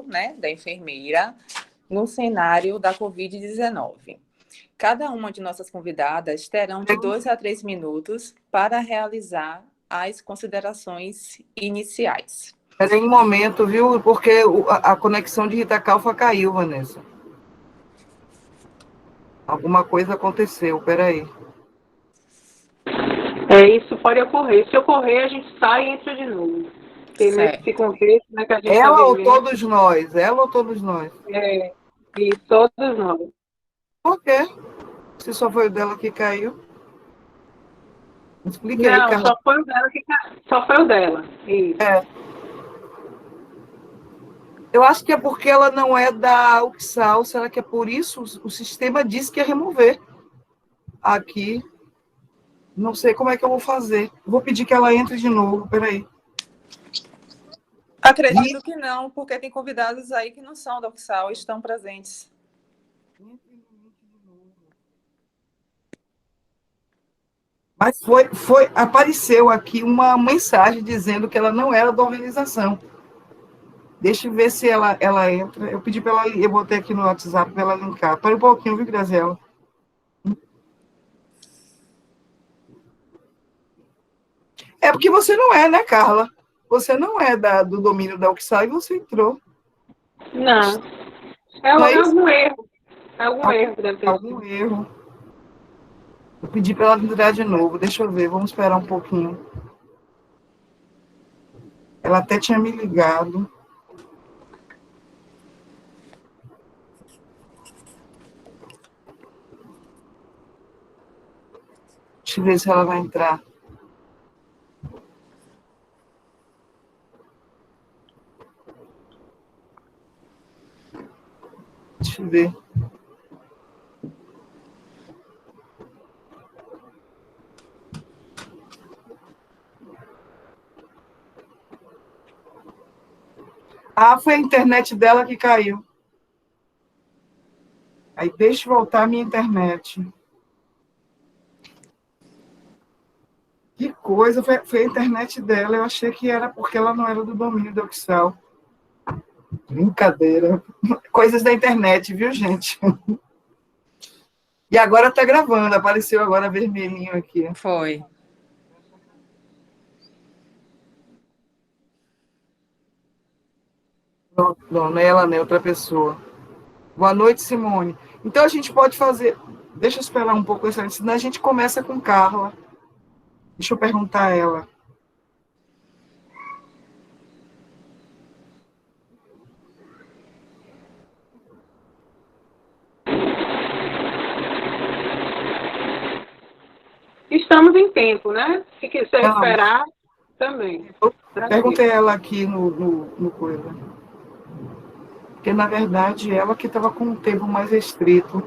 né, da enfermeira, no cenário da Covid-19. Cada uma de nossas convidadas terão de 2 a 3 minutos para realizar as considerações iniciais. Espera aí um momento, viu? Porque a conexão de Rita Calfa caiu, Vanessa. Alguma coisa aconteceu, espera aí. Isso pode ocorrer. Se ocorrer, a gente sai e entra de novo. Porque nesse contexto, né, que a gente ela ou todos nós? Ela ou todos nós? E todos nós. Por quê? Se só foi o dela que caiu? Explica aí, Carla. Só foi o dela que caiu. Só foi o dela. Isso. Eu acho que é porque ela não é da UXAL. Será que é por isso? O sistema disse que ia remover. Aqui. Não sei como é que eu vou fazer. Vou pedir que ela entre de novo. Peraí. Acredito que não, porque tem convidados aí que não são da UXAL e estão presentes. Mas apareceu aqui uma mensagem dizendo que ela não era da organização. Deixa eu ver se ela entra. Eu pedi para ela, eu botei aqui no WhatsApp para ela linkar. Espera um pouquinho, viu, Graziela? É porque você não é, né, Carla? Você não é do domínio da UXAL e você entrou. Não. Algum erro. Algum erro que deve ter. Algum erro. Eu pedi para ela entrar de novo. Deixa eu ver, vamos esperar um pouquinho. Ela até tinha me ligado. Deixa eu ver se ela vai entrar. Deixa eu ver. Foi a internet dela que caiu. Aí deixa eu voltar a minha internet. Que coisa, foi a internet dela. Eu achei que era porque ela não era do domínio da UXAL. Brincadeira. Coisas da internet, viu, gente? E agora tá gravando. Apareceu agora vermelhinho aqui. Foi. Não é ela, nem outra pessoa. Boa noite, Simone. Então a gente pode fazer. Deixa eu esperar um pouco, senão a gente começa com Carla. Deixa eu perguntar a ela. Estamos em tempo, né? Se quiser esperar, também. Perguntei a ela aqui no coisa. Porque, na verdade, ela que estava com um tempo mais restrito.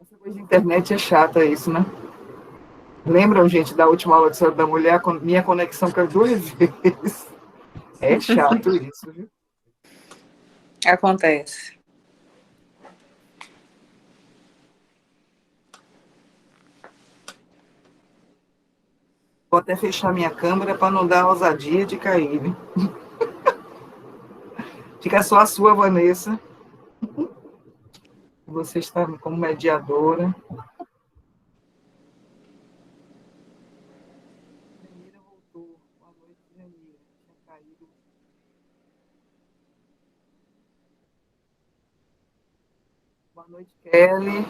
Essa coisa de internet é chata, isso, né? Lembram, gente, da última aula de saúde da mulher? Minha conexão caiu 2 vezes. É chato isso, viu? Acontece. Vou até fechar minha câmera para não dar ousadia de cair, né? Fica só a sua, Vanessa. Você está como mediadora. Janira voltou. Boa noite, Janira. Tinha caído. Boa noite, Kelly.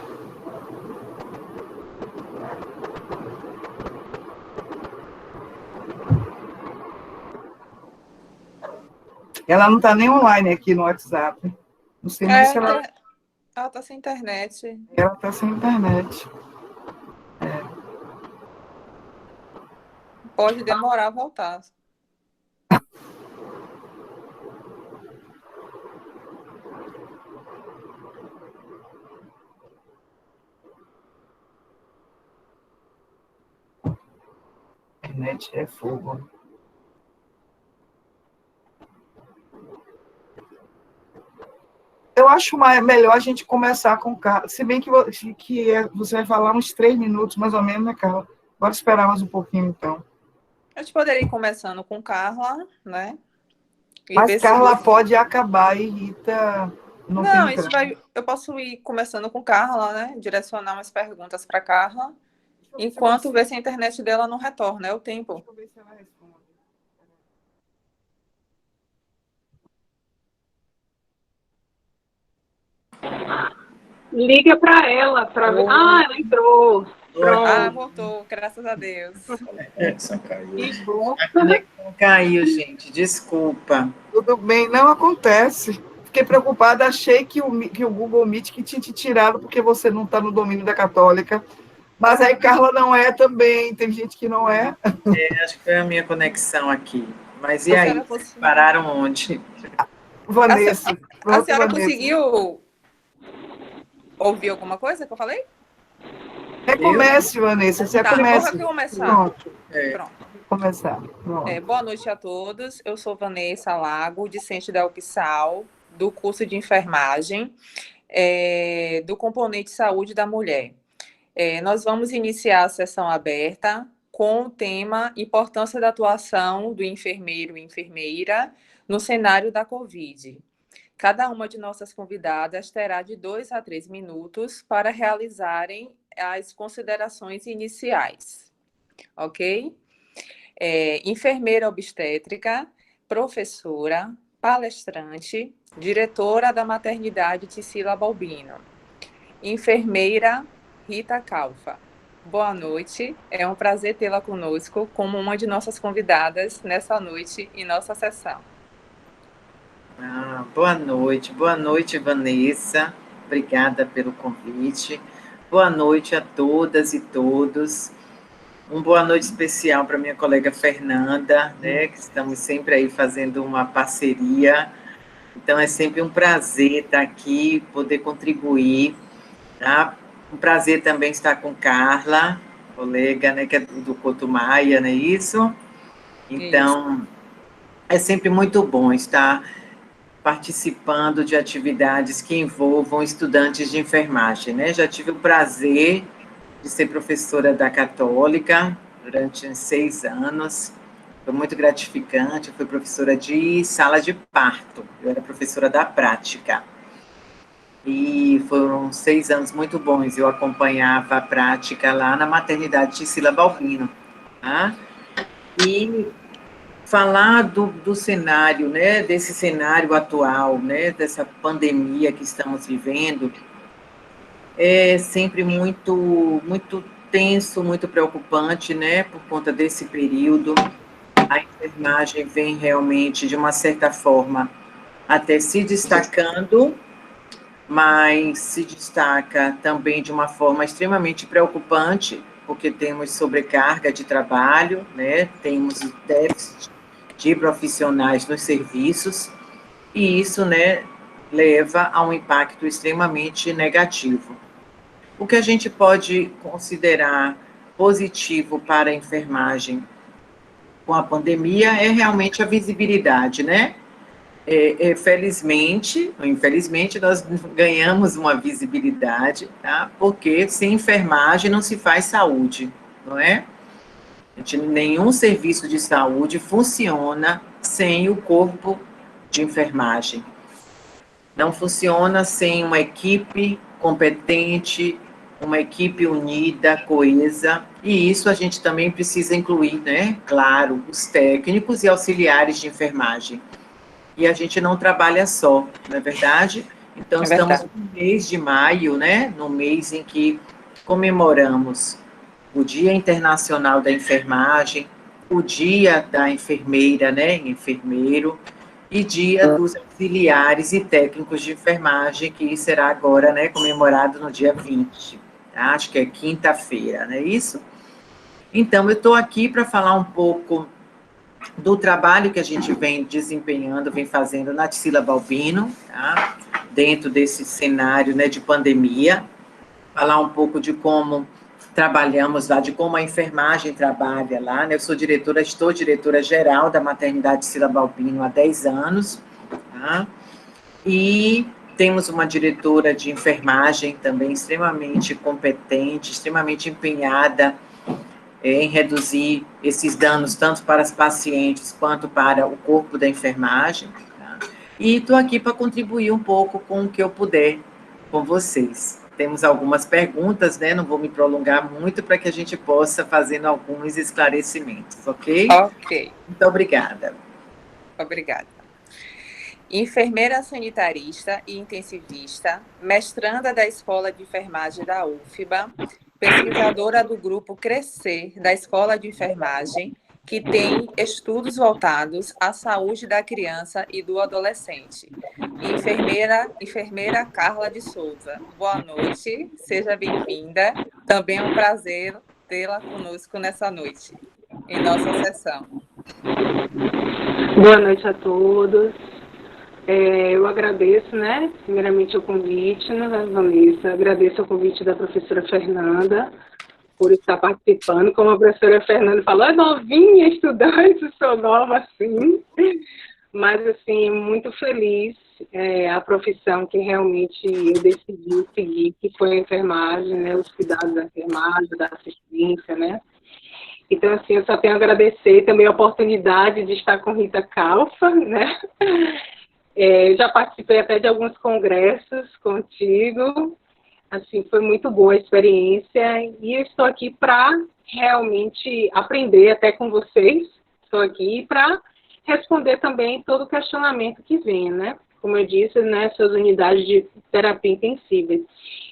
Ela não está nem online aqui no WhatsApp. Não sei nem se ela... Ela está sem internet. Ela está sem internet. Pode demorar a voltar. Internet é fogo. Eu acho melhor a gente começar com Carla. Se bem que você vai falar uns 3 minutos, mais ou menos, né, Carla? Bora esperar mais um pouquinho, então. A gente poderia ir começando com Carla, né? E Mas ver se Carla você... pode acabar e Rita não tem Não, entrada. eu posso ir começando com Carla, né? Direcionar umas perguntas para Carla, Deixa eu ver se ela enquanto ver se a internet dela não retorna, é o tempo. Deixa eu ver se ela responde. Liga para ela para ver. Ah, ela entrou. Ah, Pronto. voltou, graças a Deus. Só caiu. Que bom. A conexão caiu, gente. Desculpa. Tudo bem, não acontece. Fiquei preocupada, achei que o Google Meet que tinha te tirado porque você não está no domínio da Católica. Mas aí Carla não é também, tem gente que não é. Acho que foi a minha conexão aqui. Mas e A aí? senhora, Vocês pararam onde? Vanessa, a pronto, senhora Vanessa. conseguiu ouvir alguma coisa que eu falei? Recomece, Vanessa, você Tá, vou comece. recomeçar. Pronto, Pronto. começar. Pronto. Boa noite a todos. Eu sou Vanessa Lago, discente da UFSAL, do curso de enfermagem, do componente saúde da mulher. Nós vamos iniciar a sessão aberta com o tema Importância da atuação do enfermeiro e enfermeira no cenário da Covid. Cada uma de nossas convidadas terá de 2 a 3 minutos para realizarem as considerações iniciais, ok? Enfermeira obstétrica, professora, palestrante, diretora da maternidade Tisila Balbino. Enfermeira Rita Calfa. Boa noite, é um prazer tê-la conosco como uma de nossas convidadas nessa noite em nossa sessão. Boa noite, Vanessa. Obrigada pelo convite. Boa noite a todas e todos. Uma boa noite especial para minha colega Fernanda, né, que estamos sempre aí fazendo uma parceria. Então, é sempre um prazer estar aqui, poder contribuir. Tá? Um prazer também estar com Carla, colega, né, que é do Couto Maia, não é isso? Então, é sempre muito bom estar participando de atividades que envolvam estudantes de enfermagem, né? Já tive o prazer de ser professora da Católica durante 6 anos, foi muito gratificante, eu fui professora de sala de parto, eu era professora da prática, e foram 6 anos muito bons, eu acompanhava a prática lá na maternidade Tisila Balbino, tá? E falar do cenário, né, desse cenário atual, né, dessa pandemia que estamos vivendo, é sempre muito tenso, muito preocupante, né, por conta desse período. A enfermagem vem realmente, de uma certa forma, até se destacando, mas se destaca também de uma forma extremamente preocupante, porque temos sobrecarga de trabalho, né, temos déficit de profissionais nos serviços, e isso, né, leva a um impacto extremamente negativo. O que a gente pode considerar positivo para a enfermagem com a pandemia é realmente a visibilidade, né? Felizmente, ou infelizmente, nós ganhamos uma visibilidade, tá? Porque sem enfermagem não se faz saúde, não é? Nenhum serviço de saúde funciona sem o corpo de enfermagem. Não funciona sem uma equipe competente, uma equipe unida, coesa, e isso a gente também precisa incluir, né? Claro, os técnicos e auxiliares de enfermagem. E a gente não trabalha só, não é verdade? Então, estamos no mês de maio, né? No mês em que comemoramos o Dia Internacional da Enfermagem, o Dia da Enfermeira, né? Enfermeiro, e Dia dos Auxiliares e Técnicos de Enfermagem, que será agora, né, comemorado no dia 20, tá? Acho que é quinta-feira, não é isso? Então, eu estou aqui para falar um pouco do trabalho que a gente vem desempenhando, vem fazendo na Tisila Balbino, tá? Dentro desse cenário, né, de pandemia, falar um pouco de como trabalhamos lá, de como a enfermagem trabalha lá, né? Eu estou diretora-geral da maternidade Tisila Balbino há 10 anos, tá? E temos uma diretora de enfermagem também extremamente competente, extremamente empenhada em reduzir esses danos, tanto para as pacientes quanto para o corpo da enfermagem. Tá? E estou aqui para contribuir um pouco com o que eu puder com vocês. Temos algumas perguntas, né? Não vou me prolongar muito para que a gente possa fazendo alguns esclarecimentos, ok? Ok. Muito obrigada. Obrigada. Enfermeira sanitarista e intensivista, mestranda da Escola de Enfermagem da UFBA, pesquisadora do grupo Crescer da Escola de Enfermagem, que tem estudos voltados à saúde da criança e do adolescente. Enfermeira Carla de Souza. Boa noite, seja bem-vinda. Também é um prazer tê-la conosco nessa noite, em nossa sessão. Boa noite a todos. Eu agradeço, né, primeiramente o convite, né, Vanessa, agradeço o convite da professora Fernanda por estar participando. Como a professora Fernanda falou, é novinha estudante, sou nova, assim, mas, assim, muito feliz a profissão que realmente eu decidi seguir, que foi a enfermagem, né, os cuidados da enfermagem, da assistência, né. Então, assim, eu só tenho a agradecer também a oportunidade de estar com Rita Calfa, né. Já participei até de alguns congressos contigo, assim, foi muito boa a experiência e eu estou aqui para realmente aprender até com vocês, estou aqui para responder também todo o questionamento que vem, né? Como eu disse, né, essas unidades de terapia intensiva.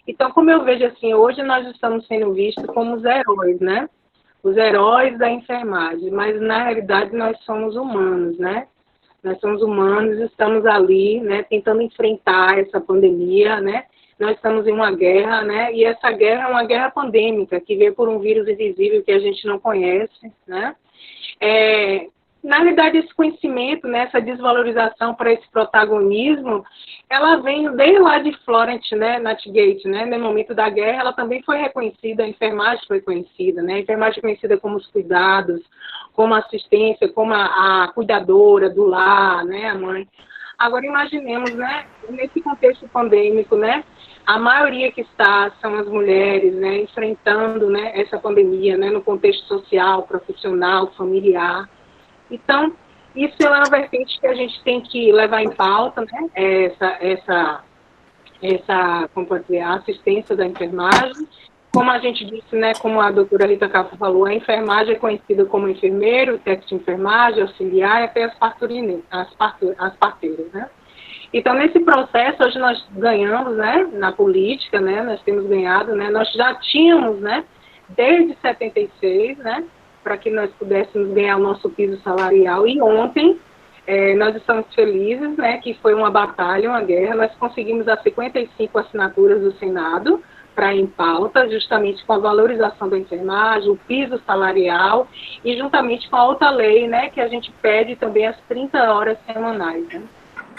Então, como eu vejo assim, hoje nós estamos sendo vistos como os heróis, né? Os heróis da enfermagem, mas na realidade nós somos humanos, né? Nós somos humanos, estamos ali, né, tentando enfrentar essa pandemia, né? Nós estamos em uma guerra, né? E essa guerra é uma guerra pandêmica que veio por um vírus invisível que a gente não conhece, né? Na realidade, esse conhecimento, né, essa desvalorização para esse protagonismo, ela vem desde lá de Florence, né, Nightingale, né? No momento da guerra, ela também foi reconhecida, a enfermagem foi conhecida, né? A enfermagem conhecida como os cuidados, como a assistência, como a cuidadora do lar, né, a mãe. Agora, imaginemos, né, nesse contexto pandêmico, né, a maioria que está são as mulheres, né, enfrentando, né, essa pandemia, né, no contexto social, profissional, familiar. Então, isso é uma vertente que a gente tem que levar em pauta, né, como pode dizer, a assistência da enfermagem. Como a gente disse, né, como a doutora Rita Calfa falou, a enfermagem é conhecida como enfermeiro, técnico de enfermagem, auxiliar e até as parteiras, né. Então, nesse processo, hoje nós ganhamos, né, na política, né, nós temos ganhado, né, nós já tínhamos, né, desde 76, né, para que nós pudéssemos ganhar o nosso piso salarial, e ontem nós estamos felizes, né, que foi uma batalha, uma guerra, nós conseguimos as 55 assinaturas do Senado para em pauta, justamente com a valorização da enfermagem, o piso salarial, e juntamente com a outra lei, né, que a gente pede também as 30 horas semanais, né.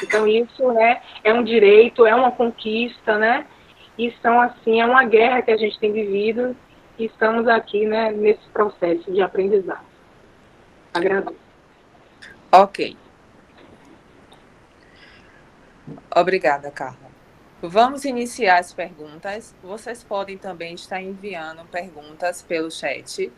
Então, isso, né, é um direito, é uma conquista, né, e são, assim, é uma guerra que a gente tem vivido e estamos aqui, né, nesse processo de aprendizado. Agradeço. Ok. Obrigada, Carla. Vamos iniciar as perguntas. Vocês podem também estar enviando perguntas pelo chat.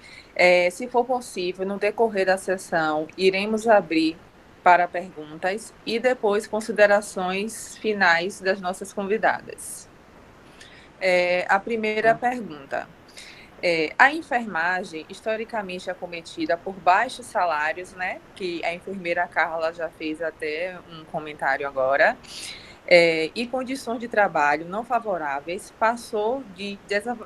Se for possível, no decorrer da sessão, iremos abrir para perguntas e depois considerações finais das nossas convidadas. A primeira pergunta. A enfermagem, historicamente acometida por baixos salários, né, que a enfermeira Carla já fez até um comentário agora, e condições de trabalho não favoráveis, passou de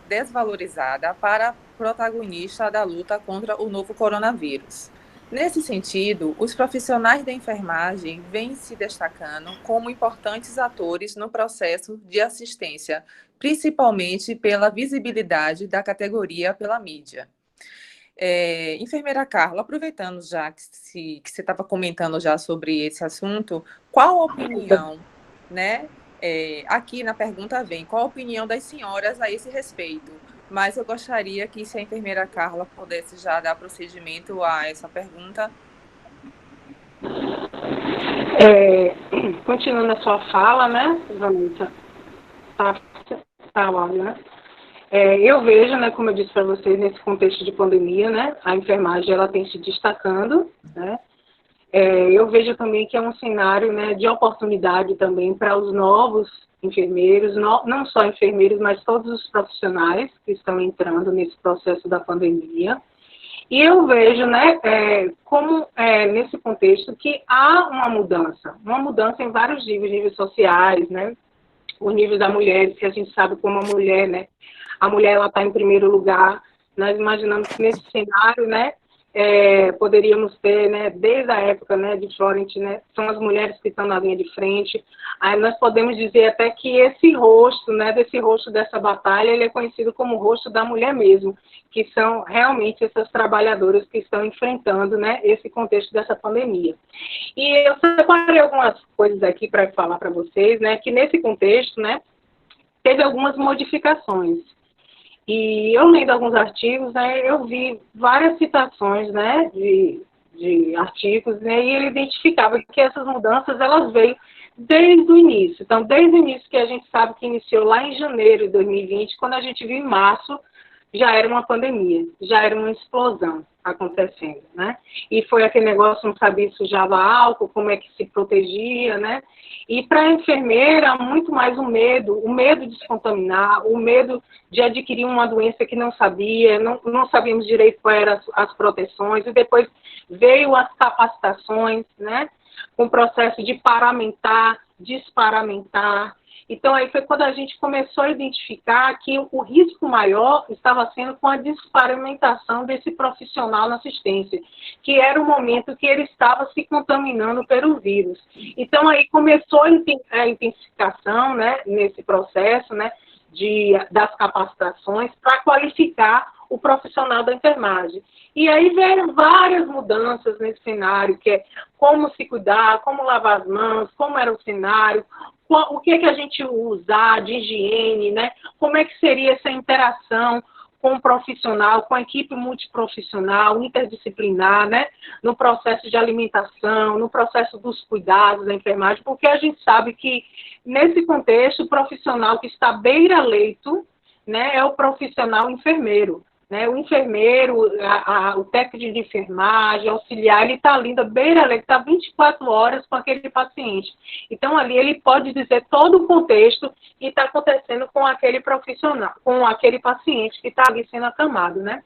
desvalorizada para protagonista da luta contra o novo coronavírus. Nesse sentido, os profissionais da enfermagem vêm se destacando como importantes atores no processo de assistência, principalmente pela visibilidade da categoria pela mídia. Enfermeira Carla, aproveitando já que você estava comentando já sobre esse assunto, qual a opinião, né? Aqui na pergunta vem, qual a opinião das senhoras a esse respeito? Mas eu gostaria que, se a enfermeira Carla pudesse já dar procedimento a essa pergunta. Continuando a sua fala, né, Vanessa? Tá ótimo, né? Eu vejo, né, como eu disse para vocês, nesse contexto de pandemia, né, a enfermagem ela tem se destacando, né. Eu vejo também que é um cenário, né, de oportunidade também para os novos enfermeiros, não só enfermeiros, mas todos os profissionais que estão entrando nesse processo da pandemia. E eu vejo, né, como nesse contexto que há uma mudança em vários níveis sociais, né, o nível da mulher, que a gente sabe como a mulher, né, a mulher ela está em primeiro lugar. Nós imaginamos que nesse cenário, né, poderíamos ter, né, desde a época, né, de Florence, né, são as mulheres que estão na linha de frente. Aí nós podemos dizer até que esse rosto, né, desse rosto dessa batalha, ele é conhecido como o rosto da mulher mesmo, que são realmente essas trabalhadoras que estão enfrentando, né, esse contexto dessa pandemia. E eu separei algumas coisas aqui para falar para vocês, né, que nesse contexto, né, teve algumas modificações. E eu lendo alguns artigos, né, eu vi várias citações, né, de artigos, né, e ele identificava que essas mudanças, elas veio desde o início. Então, desde o início, que a gente sabe que iniciou lá em janeiro de 2020, quando a gente viu em março, já era uma pandemia, já era uma explosão acontecendo, né? E foi aquele negócio, não sabia se sujava álcool, como é que se protegia, né? E para a enfermeira, muito mais o medo de se contaminar, o medo de adquirir uma doença que não sabia, não sabíamos direito quais eram as proteções, e depois veio as capacitações, né? Com o processo de paramentar, desparamentar. Então, aí foi quando a gente começou a identificar que o risco maior estava sendo com a desparamentação desse profissional na assistência, que era o momento que ele estava se contaminando pelo vírus. Então, aí começou a intensificação, né, nesse processo, né, das capacitações para qualificar o profissional da enfermagem. E aí vieram várias mudanças nesse cenário, que é como se cuidar, como lavar as mãos, como era o cenário, o que a gente usar de higiene, né? Como é que seria essa interação com o profissional, com a equipe multiprofissional, interdisciplinar, né? No processo de alimentação, no processo dos cuidados da enfermagem, porque a gente sabe que, nesse contexto, o profissional que está beira-leito, né, é o profissional enfermeiro. Né, o enfermeiro, o técnico de enfermagem, auxiliar, ele está ali da beira-leito, está 24 horas com aquele paciente. Então, ali ele pode dizer todo o contexto que está acontecendo com aquele profissional, com aquele paciente que está ali sendo acamado, né?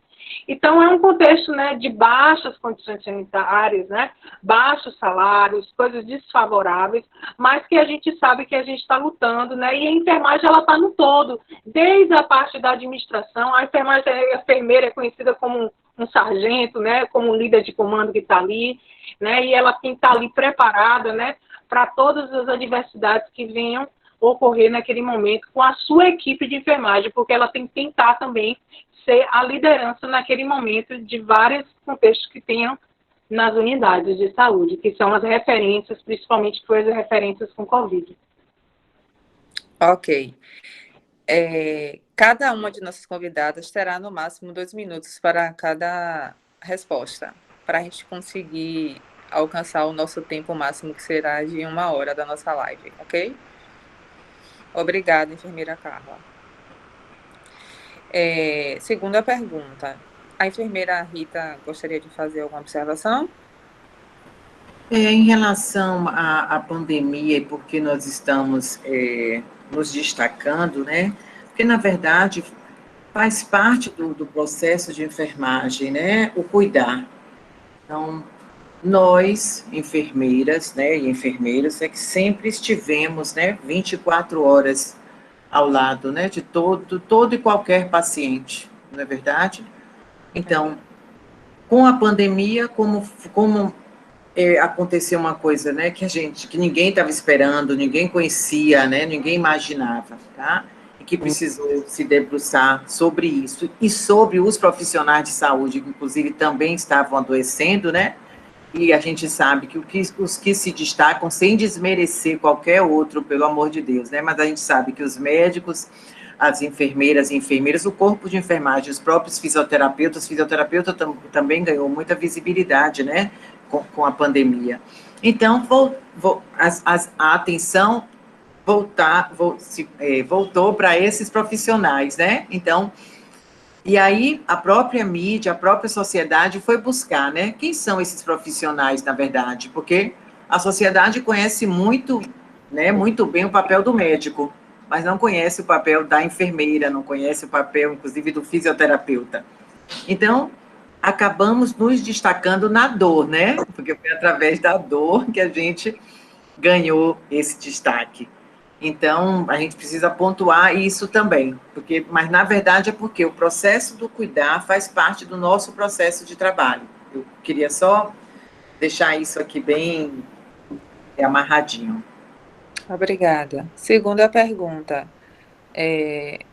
Então, é um contexto, né, de baixas condições sanitárias, né, baixos salários, coisas desfavoráveis, mas que a gente sabe que a gente está lutando, né, e a enfermagem ela está no todo, desde a parte da administração. A enfermeira é conhecida como um sargento, né, como um líder de comando que está ali, né, e ela tem que estar ali preparada, né, para todas as adversidades que venham ocorrer naquele momento com a sua equipe de enfermagem, porque ela tem que tentar também ser a liderança naquele momento de vários contextos que tenham nas unidades de saúde, que são as referências, principalmente que foram as referências com Covid. Ok. Cada uma de nossas convidadas terá no máximo 2 minutos para cada resposta, para a gente conseguir alcançar o nosso tempo máximo, que será de 1 hora da nossa live, ok? Obrigada, enfermeira Carla. Segunda pergunta. A enfermeira Rita gostaria de fazer alguma observação? Em relação à pandemia e por que nós estamos nos destacando, né? Porque, na verdade, faz parte do processo de enfermagem, né? O cuidar. Então, nós, enfermeiras, né, e enfermeiros, é que sempre estivemos, né, 24 horas ao lado, né, de todo e qualquer paciente, não é verdade? Então, com a pandemia, como aconteceu uma coisa, né, que ninguém estava esperando, ninguém conhecia, né, ninguém imaginava, tá? E que precisou se debruçar sobre isso e sobre os profissionais de saúde, que inclusive também estavam adoecendo, né? E a gente sabe que os que se destacam, sem desmerecer qualquer outro, pelo amor de Deus, né? Mas a gente sabe que os médicos, as enfermeiras e enfermeiras, o corpo de enfermagem, os próprios fisioterapeutas também ganhou muita visibilidade, né? Com a pandemia. Então, a atenção voltou para esses profissionais, né? Então, e aí a própria mídia, a própria sociedade foi buscar, né? Quem são esses profissionais, na verdade? Porque a sociedade conhece muito, né, muito bem o papel do médico, mas não conhece o papel da enfermeira, não conhece o papel, inclusive, do fisioterapeuta. Então, acabamos nos destacando na dor, né? Porque foi através da dor que a gente ganhou esse destaque. Então, a gente precisa pontuar isso também, mas na verdade é porque o processo do cuidar faz parte do nosso processo de trabalho. Eu queria só deixar isso aqui bem amarradinho. Obrigada. Segunda pergunta.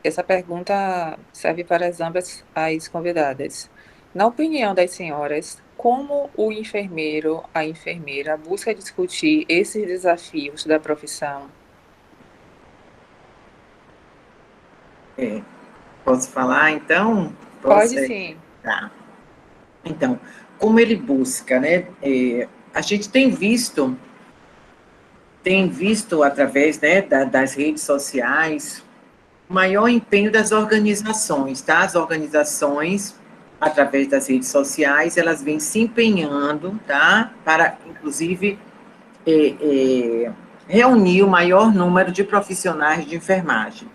Essa pergunta serve para ambas as convidadas. Na opinião das senhoras, como o enfermeiro, a enfermeira busca discutir esses desafios da profissão? Posso falar, então? Pode sim. Tá. Então, como ele busca, né? A gente tem visto através, né, das redes sociais, o maior empenho das organizações, tá? As organizações, através das redes sociais, elas vêm se empenhando, tá? Para, inclusive, reunir o maior número de profissionais de enfermagem.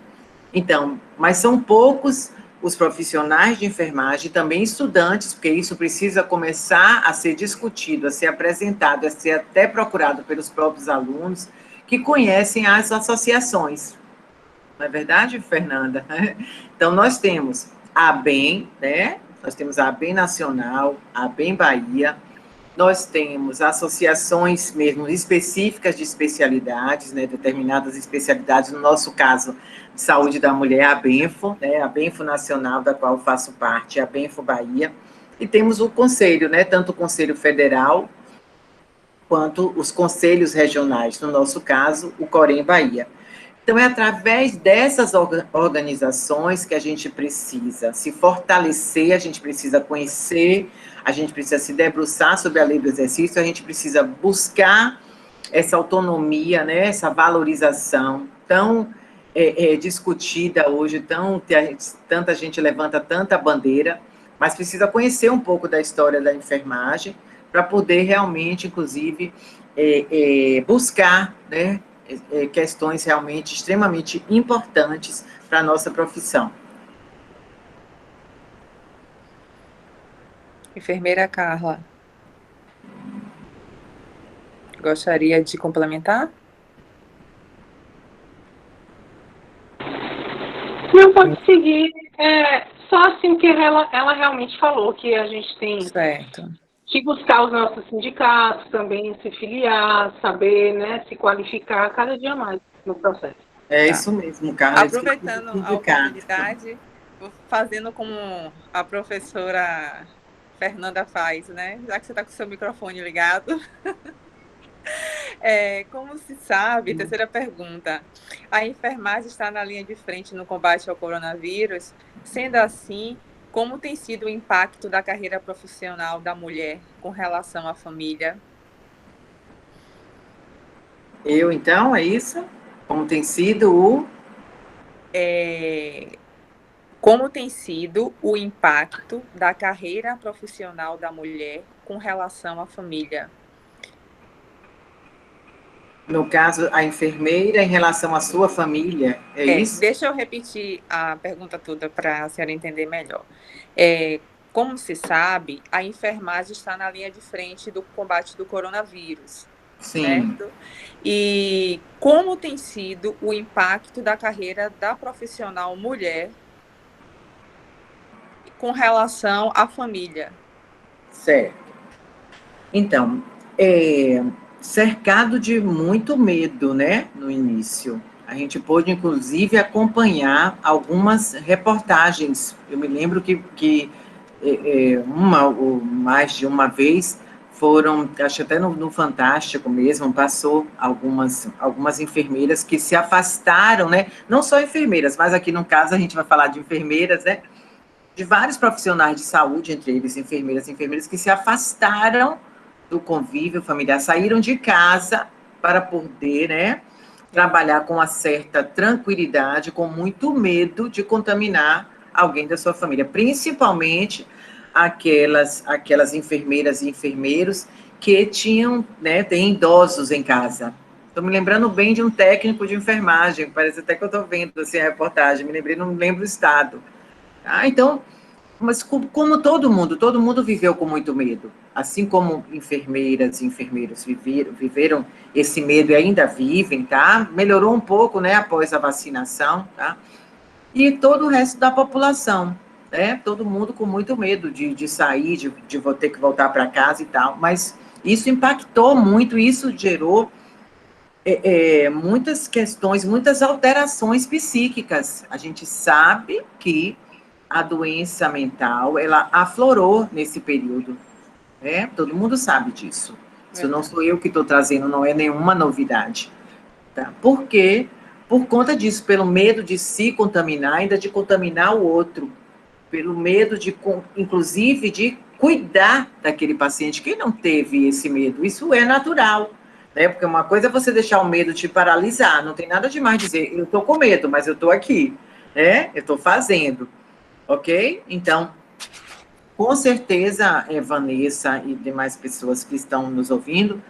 Então, mas são poucos os profissionais de enfermagem, também estudantes, porque isso precisa começar a ser discutido, a ser apresentado, a ser até procurado pelos próprios alunos, que conhecem as associações. Não é verdade, Fernanda? Então, nós temos a ABEM, né? Nós temos a ABEM Nacional, a ABEM Bahia, nós temos associações mesmo específicas de especialidades, né, determinadas especialidades, no nosso caso, de saúde da mulher, a Benfo, né, a Benfo Nacional, da qual faço parte, a Benfo Bahia, e temos o conselho, né, tanto o Conselho Federal, quanto os conselhos regionais, no nosso caso, o Corém Bahia. Então, é através dessas organizações que a gente precisa se fortalecer, a gente precisa conhecer, a gente precisa se debruçar sobre a lei do exercício, a gente precisa buscar essa autonomia, né, essa valorização tão discutida hoje, tanta gente levanta tanta bandeira, mas precisa conhecer um pouco da história da enfermagem para poder realmente, inclusive, buscar, né, questões realmente extremamente importantes para a nossa profissão. Enfermeira Carla, gostaria de complementar? Não, pode seguir. Só assim que ela realmente falou que a gente tem certo. Que buscar os nossos sindicatos também, se filiar, saber, né, se qualificar cada dia mais no processo. Isso mesmo, Carla. Aproveitando a oportunidade, fazendo como a professora Fernanda faz, né? Já que você está com o seu microfone ligado. Como se sabe, terceira pergunta, a enfermagem está na linha de frente no combate ao coronavírus. Sendo assim, como tem sido o impacto da carreira profissional da mulher com relação à família? Então, é isso? Como tem sido Como tem sido o impacto da carreira profissional da mulher com relação à família? No caso, a enfermeira em relação à sua família, é isso? Deixa eu repetir a pergunta toda para a senhora entender melhor. Como se sabe, a enfermagem está na linha de frente do combate do coronavírus, Sim. Certo? E como tem sido o impacto da carreira da profissional mulher com relação à família? Certo. Então, cercado de muito medo, né, no início. A gente pôde, inclusive, acompanhar algumas reportagens. Eu me lembro que uma ou mais de uma vez foram, acho até no Fantástico mesmo, passou algumas enfermeiras que se afastaram, né? Não só enfermeiras, mas aqui no caso a gente vai falar de enfermeiras, né? De vários profissionais de saúde, entre eles enfermeiras que se afastaram do convívio familiar, saíram de casa para poder, né, trabalhar com uma certa tranquilidade, com muito medo de contaminar alguém da sua família, principalmente aquelas enfermeiras e enfermeiros que tinham, né, tem idosos em casa. Estou me lembrando bem de um técnico de enfermagem, parece até que eu estou vendo assim, a reportagem, me lembrei, não lembro o estado. Então, mas como todo mundo viveu com muito medo. Assim como enfermeiras e enfermeiros viveram esse medo e ainda vivem, tá? Melhorou um pouco, né, após a vacinação, tá? E todo o resto da população, né? Todo mundo com muito medo de sair, de ter que voltar para casa e tal. Mas isso impactou muito, isso gerou muitas questões, muitas alterações psíquicas. A gente sabe que a doença mental, ela aflorou nesse período, né? Todo mundo sabe disso. Isso não sou eu que estou trazendo, não é nenhuma novidade. Tá? Por quê? Por conta disso, pelo medo de se contaminar, ainda de contaminar o outro, pelo medo de, inclusive, de cuidar daquele paciente. Quem não teve esse medo? Isso é natural, né? Porque uma coisa é você deixar o medo te paralisar, não tem nada de mais dizer, eu estou com medo, mas eu estou aqui, né? Eu estou fazendo, ok? Então, com certeza, Vanessa e demais pessoas que estão nos ouvindo,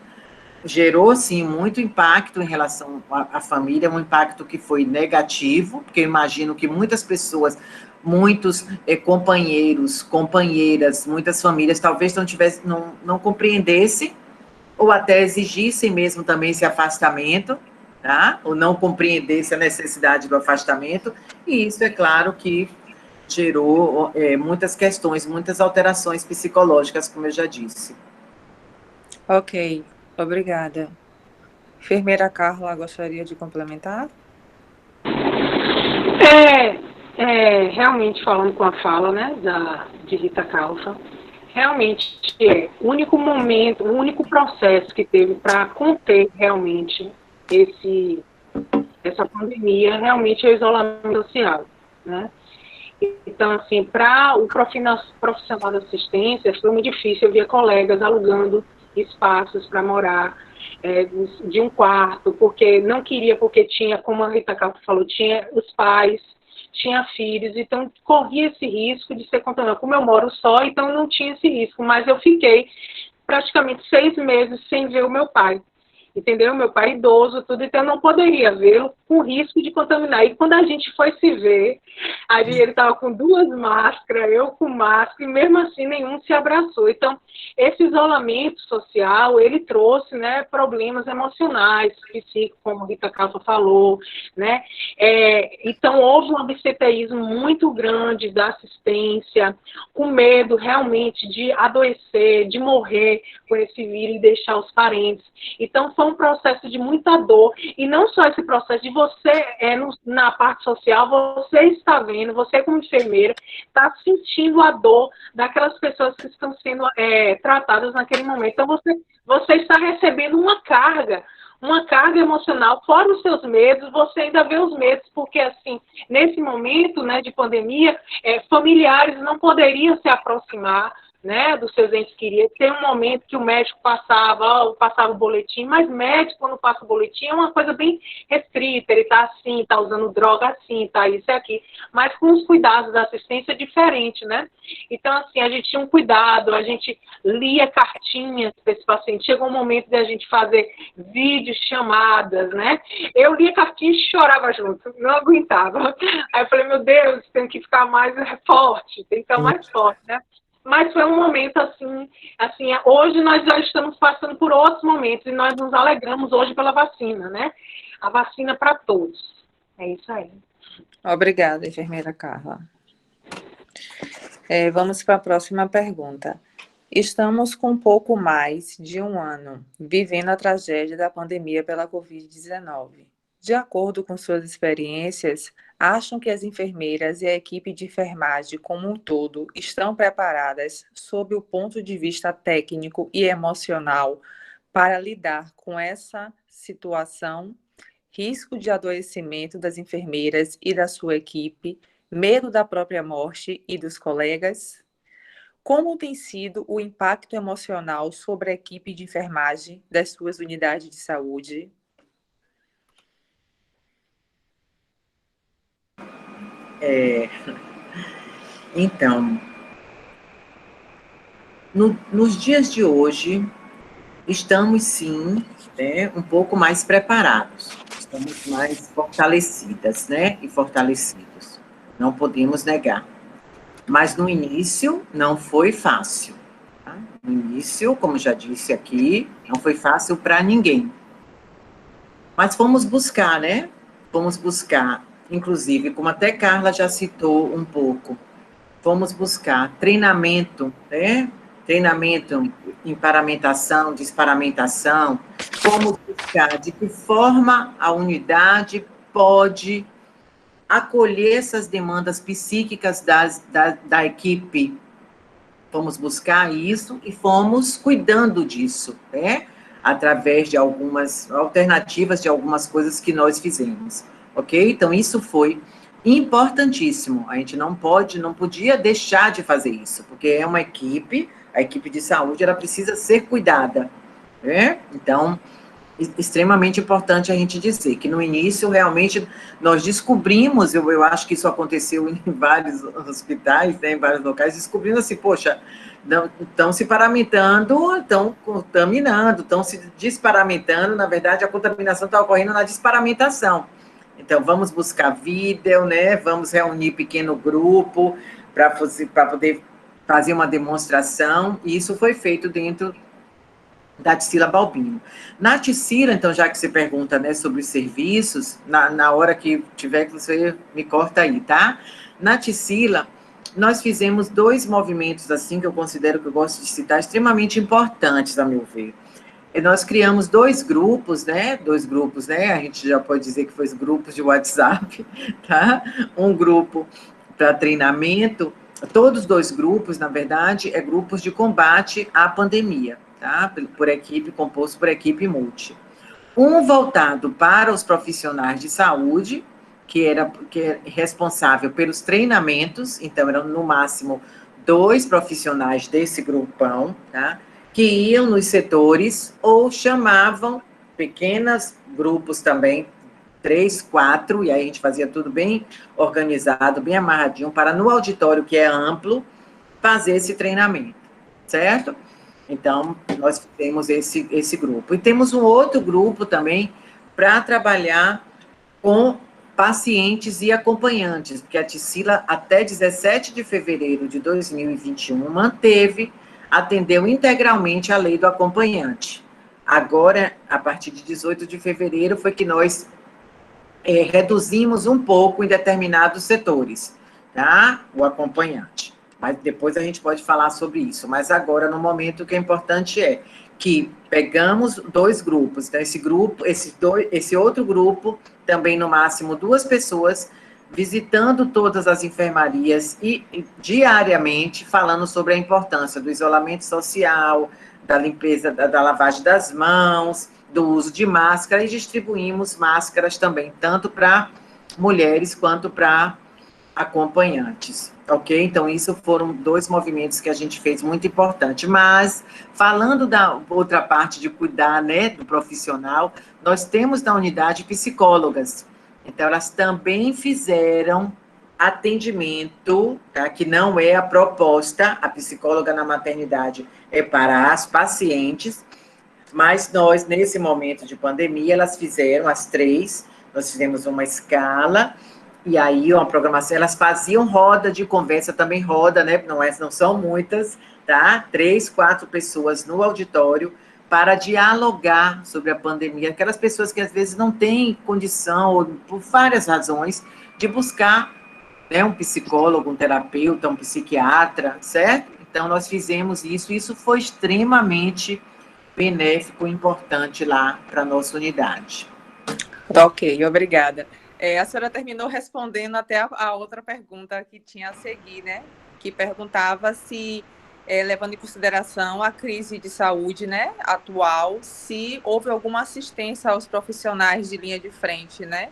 gerou, sim, muito impacto em relação à família, um impacto que foi negativo, porque eu imagino que muitas pessoas, muitos companheiros, companheiras, muitas famílias talvez não compreendessem ou até exigissem mesmo também esse afastamento, tá? Ou não compreendessem a necessidade do afastamento, e isso é claro que gerou muitas questões, muitas alterações psicológicas, como eu já disse. Ok, obrigada. Enfermeira Carla, gostaria de complementar? Realmente falando com a fala, né, de Rita Calfa, realmente o único momento, o único processo que teve para conter realmente essa pandemia, realmente é o isolamento social, né? Então, assim, para o profissional da assistência, foi muito difícil. Eu via colegas alugando espaços para morar de um quarto, porque não queria, porque tinha, como a Rita Calfa falou, tinha os pais, tinha filhos, então corria esse risco de ser contaminado. Como eu moro só, então não tinha esse risco, mas eu fiquei praticamente 6 meses sem ver o meu pai. Entendeu? Meu pai é idoso, tudo, então eu não poderia vê-lo com risco de contaminar. E quando a gente foi se ver, ali ele estava com 2 máscaras, eu com máscara, e mesmo assim nenhum se abraçou. Então, esse isolamento social, ele trouxe, né, problemas emocionais, psíquicos, como a Rita Calfa falou, né? Então, houve um absenteísmo muito grande da assistência, com medo realmente de adoecer, de morrer com esse vírus e deixar os parentes. Então, foi um processo de muita dor, e não só esse processo de você, na parte social, você está vendo, você como enfermeira, está sentindo a dor daquelas pessoas que estão sendo tratadas naquele momento. Então, você está recebendo uma carga emocional, fora os seus medos, você ainda vê os medos, porque, assim, nesse momento, né, de pandemia, familiares não poderiam se aproximar, né, dos seus entes queridos. Tem um momento que o médico passava o boletim, mas médico, quando passa o boletim, é uma coisa bem restrita, ele está assim, está usando droga assim, está isso e aqui, mas com os cuidados da assistência é diferente, né? Então, assim, a gente tinha um cuidado, a gente lia cartinhas para esse paciente, chegou um momento de a gente fazer vídeos, chamadas, né? Eu lia cartinha e chorava junto, não aguentava. Aí eu falei, meu Deus, tem que ficar mais forte, tem que ficar mais forte, né? Mas foi um momento assim, hoje nós já estamos passando por outros momentos e nós nos alegramos hoje pela vacina, né? A vacina para todos. É isso aí. Obrigada, enfermeira Carla. Vamos para a próxima pergunta. Estamos com um pouco mais de um ano vivendo a tragédia da pandemia pela Covid-19. De acordo com suas experiências, acham que as enfermeiras e a equipe de enfermagem como um todo estão preparadas sob o ponto de vista técnico e emocional para lidar com essa situação? Risco de adoecimento das enfermeiras e da sua equipe, medo da própria morte e dos colegas? Como tem sido o impacto emocional sobre a equipe de enfermagem das suas unidades de saúde? É, então, nos dias de hoje, estamos sim, né, um pouco mais preparados, estamos mais fortalecidas, né, e fortalecidos, não podemos negar. Mas no início não foi fácil. Tá? No início, como já disse aqui, não foi fácil para ninguém. Mas fomos buscar, né? Fomos buscar, inclusive, como até Carla já citou um pouco, fomos buscar treinamento, né? Treinamento em paramentação, desparamentação, fomos buscar de que forma a unidade pode acolher essas demandas psíquicas da equipe. Fomos buscar isso e fomos cuidando disso, né? Através de algumas alternativas, de algumas coisas que nós fizemos, ok? Então, isso foi importantíssimo. A gente não podia deixar de fazer isso, porque é uma equipe, a equipe de saúde, ela precisa ser cuidada, né? Então, extremamente importante a gente dizer que no início realmente nós descobrimos, eu acho que isso aconteceu em vários hospitais, né, em vários locais, descobrimos assim, poxa, estão se paramentando, estão contaminando, estão se desparamentando, na verdade a contaminação está ocorrendo na disparamentação. Então vamos buscar vídeo, né, vamos reunir pequeno grupo para poder fazer uma demonstração, e isso foi feito dentro da Tarsila Balbino. Na Tarsila, então, já que você pergunta, né, sobre os serviços, na hora que tiver que você me corta aí, tá? Na Tarsila, nós fizemos 2 movimentos, assim, que eu considero, que eu gosto de citar, extremamente importantes, a meu ver. E nós criamos 2 grupos, né? 2 grupos, né? A gente já pode dizer que foi grupos de WhatsApp, tá? Um grupo para treinamento, todos os 2 grupos, na verdade, é grupos de combate à pandemia, tá? Por equipe, composto por equipe multi. Um voltado para os profissionais de saúde, que é responsável pelos treinamentos, então eram no máximo 2 profissionais desse grupão, tá? Que iam nos setores ou chamavam pequenos grupos também, 3, 4, e aí a gente fazia tudo bem organizado, bem amarradinho, para no auditório, que é amplo, fazer esse treinamento, certo? Então, nós temos esse grupo. E temos um outro grupo também para trabalhar com pacientes e acompanhantes, porque a Tarsila, até 17 de fevereiro de 2021, atendeu integralmente a lei do acompanhante. Agora, a partir de 18 de fevereiro, foi que nós reduzimos um pouco em determinados setores, tá? O acompanhante. Mas depois a gente pode falar sobre isso. Mas agora, no momento, o que é importante é que pegamos 2 grupos. Então, esse outro grupo, também no máximo 2 pessoas, visitando todas as enfermarias e diariamente falando sobre a importância do isolamento social, da limpeza, da lavagem das mãos, do uso de máscara, e distribuímos máscaras também, tanto para mulheres quanto para acompanhantes, ok? Então, isso foram 2 movimentos que a gente fez muito importante. Mas, falando da outra parte de cuidar, né, do profissional, nós temos na unidade psicólogas. Então, elas também fizeram atendimento, tá? Que não é a proposta, a psicóloga na maternidade é para as pacientes, mas nós, nesse momento de pandemia, elas fizeram as 3, nós fizemos uma escala, e aí uma programação, elas faziam roda de conversa, também roda, né, não são muitas, tá? 3, 4 pessoas no auditório, para dialogar sobre a pandemia, aquelas pessoas que às vezes não têm condição, ou por várias razões, de buscar, né, um psicólogo, um terapeuta, um psiquiatra, certo? Então, nós fizemos isso, e isso foi extremamente benéfico e importante lá para a nossa unidade. Ok, obrigada. A senhora terminou respondendo até a outra pergunta que tinha a seguir, né? Que perguntava se, levando em consideração a crise de saúde, né, atual, se houve alguma assistência aos profissionais de linha de frente, né?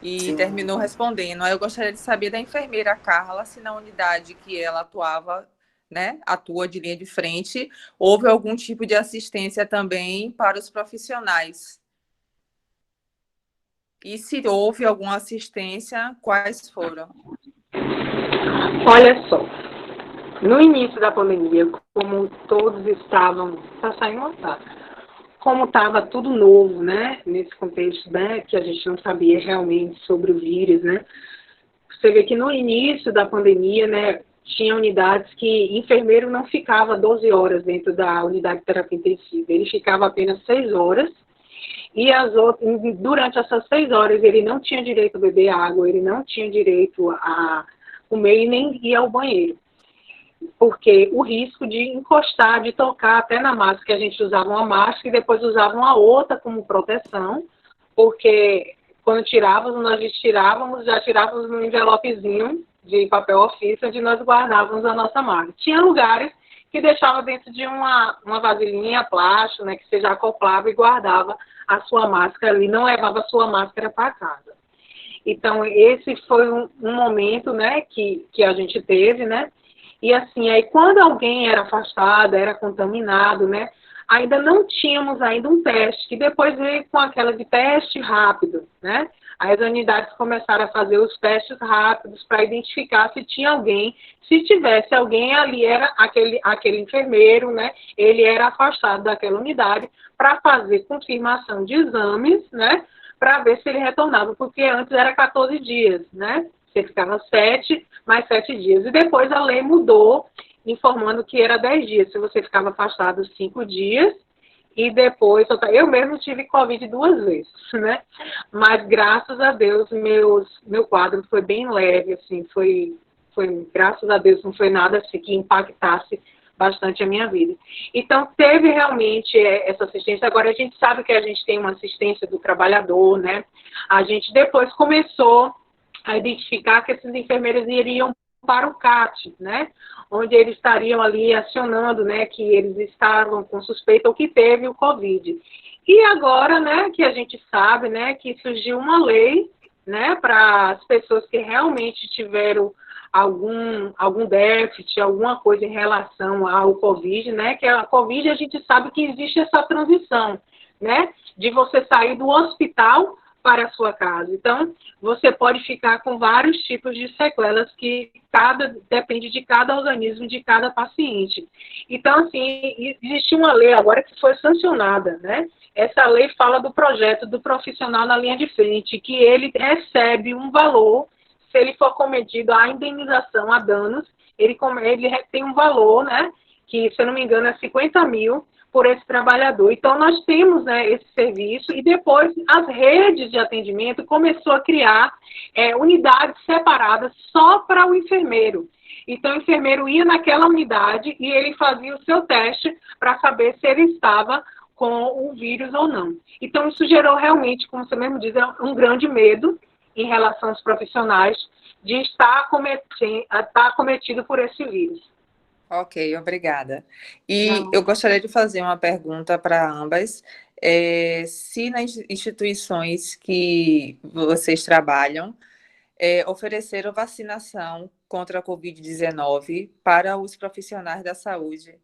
E Sim. terminou respondendo. Aí eu gostaria de saber da enfermeira Carla, se na unidade que ela atuava, né, atua de linha de frente, houve algum tipo de assistência também para os profissionais. E se houve alguma assistência, quais foram? Olha só, no início da pandemia, como todos estavam, tá saindo uma data, como estava tudo novo, né, nesse contexto, né, que a gente não sabia realmente sobre o vírus, né, você vê que no início da pandemia, né, tinha unidades que enfermeiro não ficava 12 horas dentro da unidade de terapia intensiva, ele ficava apenas 6 horas, e durante essas 6 horas ele não tinha direito a beber água, ele não tinha direito a comer e nem ir ao banheiro. Porque o risco de encostar, de tocar até na máscara, que a gente usava uma máscara e depois usava uma outra como proteção, porque quando tirávamos, já tirávamos num envelopezinho de papel ofício, onde nós guardávamos a nossa máscara. Tinha lugares que deixava dentro de uma vasilhinha plástico, né, que você já acoplava e guardava a sua máscara ali, não levava a sua máscara para casa. Então, esse foi um momento, né, que a gente teve, né, e assim, aí quando alguém era afastado, era contaminado, né, ainda não tínhamos ainda um teste, que depois veio com aquela de teste rápido, né, aí as unidades começaram a fazer os testes rápidos para identificar se tinha alguém, se tivesse alguém ali, era aquele enfermeiro, né, ele era afastado daquela unidade para fazer confirmação de exames, né, para ver se ele retornava, porque antes era 14 dias, né? Você ficava 7 mais 7 dias. E depois a lei mudou, informando que era 10 dias. Se você ficava afastado 5 dias, e depois... Eu mesmo tive Covid 2 vezes, né? Mas, graças a Deus, meu quadro foi bem leve, assim, graças a Deus, não foi nada assim que impactasse bastante a minha vida. Então, teve realmente essa assistência. Agora, a gente sabe que a gente tem uma assistência do trabalhador, né? A gente depois começou a identificar que esses enfermeiros iriam para o CAT, né? Onde eles estariam ali acionando, né? Que eles estavam com suspeita ou que teve o Covid. E agora, né? Que a gente sabe, né? Que surgiu uma lei, né? Para as pessoas que realmente tiveram algum déficit, alguma coisa em relação ao Covid, né? Que a Covid, a gente sabe que existe essa transição, né? De você sair do hospital para a sua casa. Então, você pode ficar com vários tipos de sequelas que depende de cada organismo, de cada paciente. Então, assim, existe uma lei agora que foi sancionada, né? Essa lei fala do projeto do profissional na linha de frente, que ele recebe um valor. Se ele for cometido a indenização a danos, ele tem um valor, né, que, se eu não me engano, é 50 mil por esse trabalhador. Então, nós temos, né, esse serviço e depois as redes de atendimento começou a criar unidades separadas só para o enfermeiro. Então, o enfermeiro ia naquela unidade e ele fazia o seu teste para saber se ele estava com o vírus ou não. Então, isso gerou realmente, como você mesmo diz, um grande medo em relação aos profissionais de estar cometido por esse vírus. Ok, obrigada. E Não. eu gostaria de fazer uma pergunta para ambas. Se nas instituições que vocês trabalham, ofereceram vacinação contra a Covid-19 para os profissionais da saúde.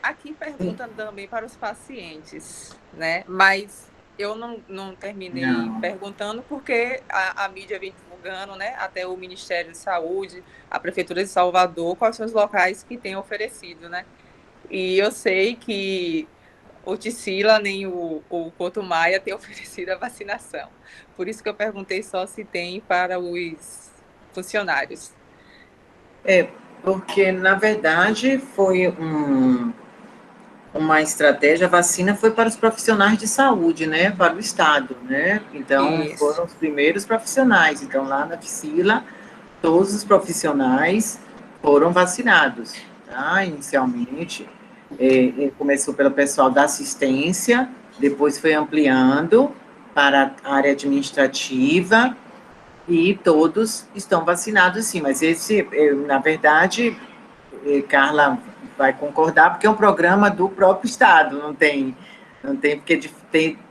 Aqui pergunta também para os pacientes, né? Mas eu não terminei perguntando porque a mídia vem divulgando, né? Até o Ministério de Saúde, a Prefeitura de Salvador, quais são os locais que têm oferecido, né? E eu sei que o Tarsila nem o Couto Maia têm oferecido a vacinação. Por isso que eu perguntei só se tem para os funcionários. Porque, na verdade, foi uma estratégia, a vacina foi para os profissionais de saúde, né, para o Estado, né, então Isso. Foram os primeiros profissionais, então lá na Tarsila, todos os profissionais foram vacinados, tá, inicialmente, começou pelo pessoal da assistência, depois foi ampliando para a área administrativa, e todos estão vacinados, sim, mas na verdade, Carla vai concordar, porque é um programa do próprio Estado, não tem porque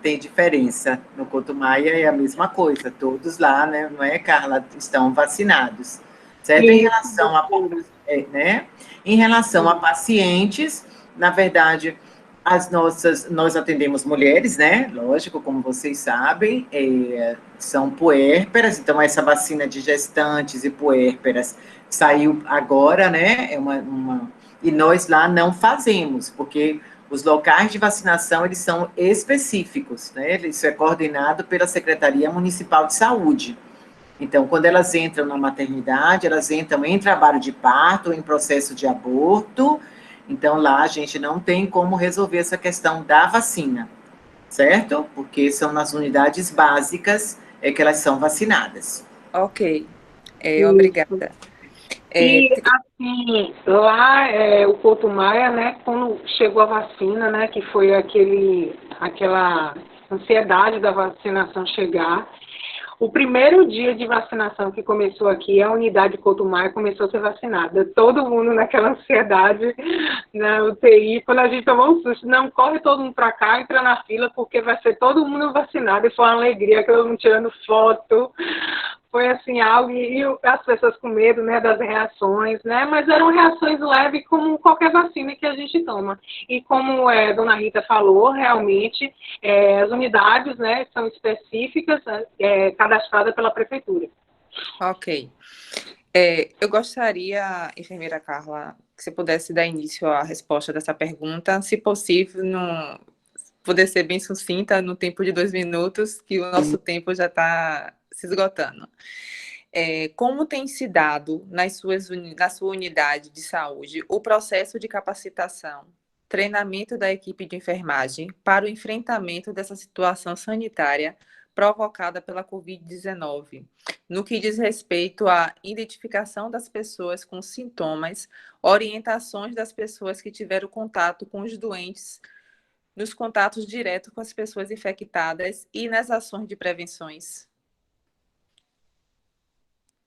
tem diferença. No Couto Maia é a mesma coisa, todos lá, né, não é, Carla, estão vacinados, certo? Em relação a pacientes, na verdade, Nós atendemos mulheres, né? Lógico, como vocês sabem, são puérperas, então essa vacina de gestantes e puérperas saiu agora, né? E nós lá não fazemos, porque os locais de vacinação, eles são específicos, né? Isso é coordenado pela Secretaria Municipal de Saúde. Então, quando elas entram na maternidade, elas entram em trabalho de parto, em processo de aborto. Então, lá a gente não tem como resolver essa questão da vacina, certo? Porque são nas unidades básicas que elas são vacinadas. Ok, obrigada. E, assim, lá, o Couto Maia, né, quando chegou a vacina, né, que foi aquela ansiedade da vacinação chegar, o primeiro dia de vacinação que começou aqui, a unidade Couto Maia começou a ser vacinada. Todo mundo naquela ansiedade na UTI, quando a gente tomou um susto, não, corre todo mundo para cá, entra na fila, porque vai ser todo mundo vacinado. E foi uma alegria, todo mundo tirando foto. Foi assim, algo, e as pessoas com medo, né, das reações, né, mas eram reações leves como qualquer vacina que a gente toma. E como a dona Rita falou, realmente, as unidades, né, são específicas, cadastradas pela prefeitura. Ok. Eu gostaria, enfermeira Carla, que você pudesse dar início à resposta dessa pergunta, se possível, poder ser bem sucinta no tempo de 2 minutos, que o nosso tempo já está se esgotando. Como tem se dado na sua unidade de saúde o processo de capacitação, treinamento da equipe de enfermagem para o enfrentamento dessa situação sanitária provocada pela Covid-19, no que diz respeito à identificação das pessoas com sintomas, orientações das pessoas que tiveram contato com os doentes, nos contatos diretos com as pessoas infectadas e nas ações de prevenções?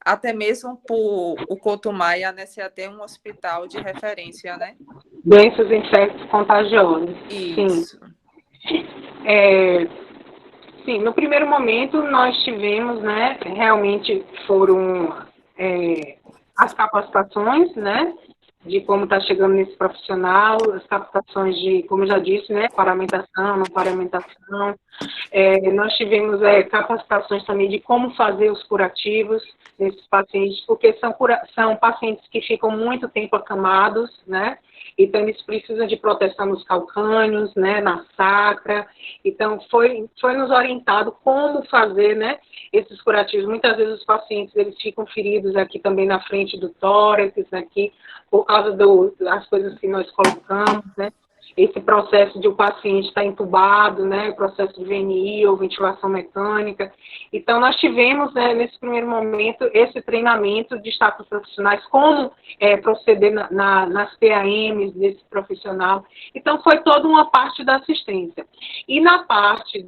Até mesmo por o Couto Maia, né, ser até um hospital de referência, né? Doenças infectas contagiosas. Isso. Sim, no primeiro momento nós tivemos, né, realmente foram as capacitações, né, de como está chegando nesse profissional, as capacitações de, como eu já disse, né, paramentação, não paramentação. Nós tivemos capacitações também de como fazer os curativos nesses pacientes, porque são pacientes que ficam muito tempo acamados, né, então eles precisam de proteção nos calcâneos, né, na sacra. Então foi nos orientado como fazer, né, esses curativos. Muitas vezes os pacientes eles ficam feridos aqui também na frente do tórax, aqui, por causa das coisas que nós colocamos, né, esse processo de o paciente estar entubado, né, o processo de VNI ou ventilação mecânica. Então, nós tivemos, né, nesse primeiro momento, esse treinamento de status profissionais, como proceder nas PAMs desse profissional. Então, foi toda uma parte da assistência. E na parte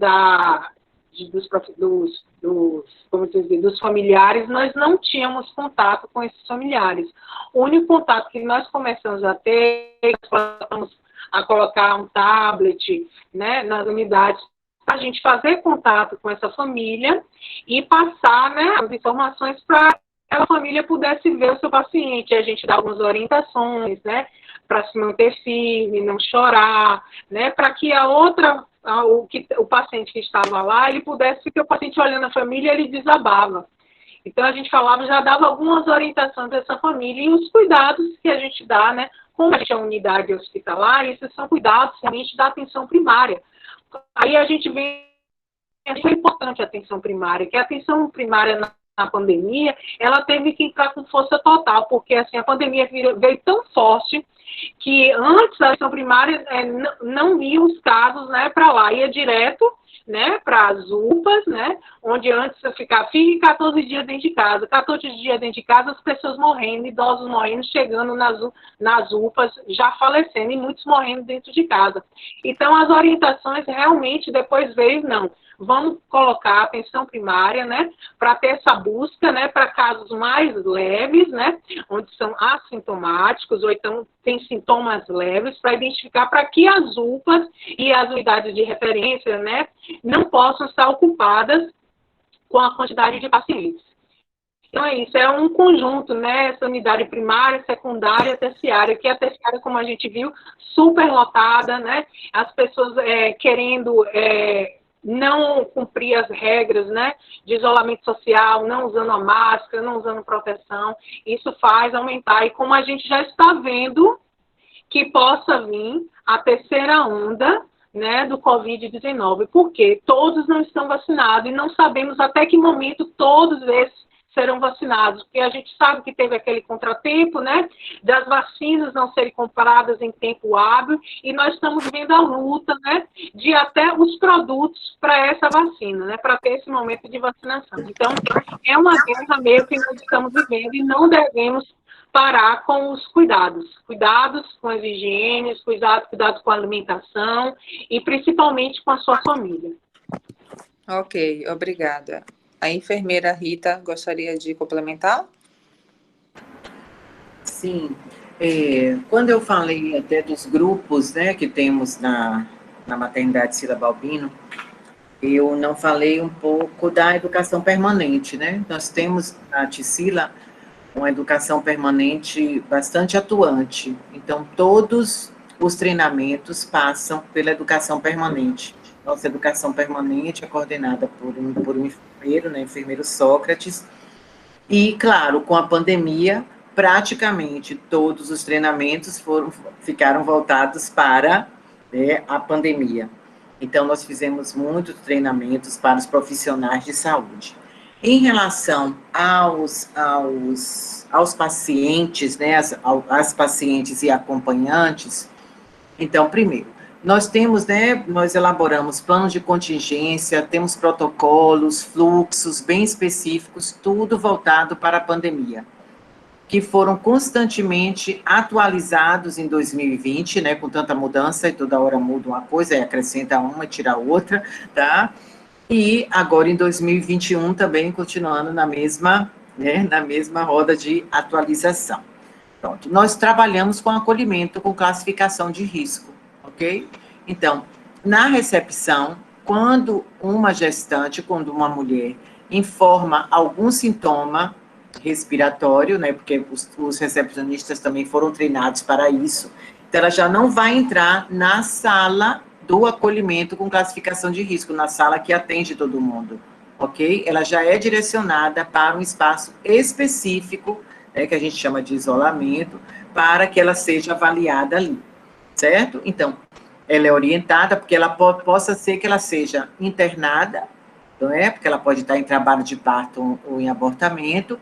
dos familiares, nós não tínhamos contato com esses familiares. O único contato que nós começamos a ter, a colocar um tablet, né, nas unidades, para a gente fazer contato com essa família e passar, né, as informações para que a família pudesse ver o seu paciente. A gente dá algumas orientações, né, para se manter firme, não chorar, né, para que o paciente que estava lá, ele pudesse, porque o paciente olhando a família, ele desabava. Então, a gente já dava algumas orientações dessa família e os cuidados que a gente dá, né, como a gente é uma unidade hospitalar, esses são cuidados realmente da atenção primária. Aí a gente vê, é importante a atenção primária, que a atenção primária na pandemia, ela teve que entrar com força total, porque assim, a pandemia veio tão forte que antes a atenção primária não ia os casos, né, para lá, ia direto, né, para as UPAs, né, onde antes fique 14 dias dentro de casa. 14 dias dentro de casa, as pessoas morrendo, idosos morrendo, chegando nas UPAs, já falecendo, e muitos morrendo dentro de casa. Então, as orientações realmente depois veio, não, vamos colocar atenção primária, né, para ter essa busca, né, para casos mais leves, né, onde são assintomáticos, ou então tem sintomas leves, para identificar, para que as UPAs e as unidades de referência, né, não possam estar ocupadas com a quantidade de pacientes. Então é isso, é um conjunto, né? Essa unidade primária, secundária, terciária, que a terciária, como a gente viu, super lotada, né? As pessoas querendo não cumprir as regras, né? De isolamento social, não usando a máscara, não usando proteção. Isso faz aumentar. E como a gente já está vendo que possa vir a terceira onda, né, do Covid-19, porque todos não estão vacinados e não sabemos até que momento todos esses serão vacinados, porque a gente sabe que teve aquele contratempo, né, das vacinas não serem compradas em tempo hábil, e nós estamos vendo a luta, né, de até os produtos para essa vacina, né, para ter esse momento de vacinação. Então, é uma guerra meio que nós estamos vivendo e não devemos parar com os cuidados com as higienes, cuidados com a alimentação e principalmente com a sua família. Ok, obrigada. A enfermeira Rita gostaria de complementar? Sim, quando eu falei até dos grupos, né, que temos na maternidade Cila Balbino, eu não falei um pouco da educação permanente, né? Nós temos na Ticila uma educação permanente bastante atuante. Então, todos os treinamentos passam pela educação permanente. Nossa educação permanente é coordenada por um enfermeiro, né, enfermeiro Sócrates, e, claro, com a pandemia, praticamente todos os treinamentos ficaram voltados para, né, a pandemia. Então, nós fizemos muitos treinamentos para os profissionais de saúde. Em relação aos pacientes, né, as pacientes e acompanhantes, então, primeiro, nós temos, né, nós elaboramos planos de contingência, temos protocolos, fluxos bem específicos, tudo voltado para a pandemia, que foram constantemente atualizados em 2020, né, com tanta mudança, e toda hora muda uma coisa, e acrescenta uma e tira outra, tá? E agora em 2021 também continuando na mesma, né, na mesma roda de atualização. Pronto, nós trabalhamos com acolhimento, com classificação de risco, ok? Então, na recepção, quando uma gestante, quando uma mulher informa algum sintoma respiratório, né, porque os recepcionistas também foram treinados para isso, então ela já não vai entrar na sala do acolhimento com classificação de risco, na sala que atende todo mundo, ok? Ela já é direcionada para um espaço específico, né, que a gente chama de isolamento, para que ela seja avaliada ali, certo? Então, ela é orientada, porque ela possa ser que ela seja internada, não é? Porque ela pode estar em trabalho de parto ou em abortamento,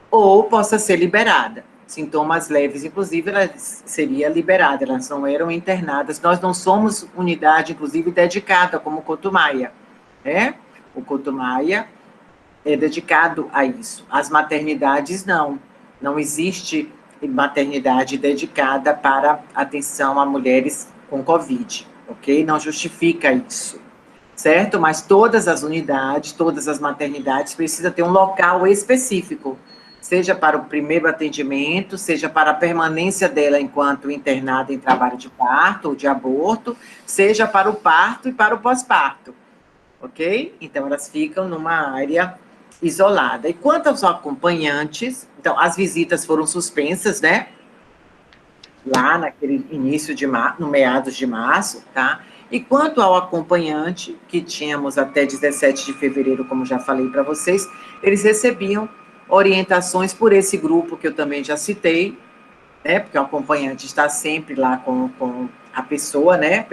ou possa ser liberada. Sintomas leves, inclusive, ela seria liberada, elas não eram internadas. Nós não somos unidade, inclusive, dedicada, como o Cotumaia, né? O Cotumaia é dedicado a isso. As maternidades, não existe maternidade dedicada para atenção a mulheres com Covid, ok? Não justifica isso, certo? Mas todas as unidades, todas as maternidades precisam ter um local específico, seja para o primeiro atendimento, seja para a permanência dela enquanto internada em trabalho de parto ou de aborto, seja para o parto e para o pós-parto, ok? Então, elas ficam numa área isolada. E quanto aos acompanhantes, então, as visitas foram suspensas, né? Lá naquele início de março, no meados de março, tá? E quanto ao acompanhante, que tínhamos até 17 de fevereiro, como já falei para vocês, eles recebiam orientações por esse grupo que eu também já citei, né, porque o acompanhante está sempre lá com a pessoa, né,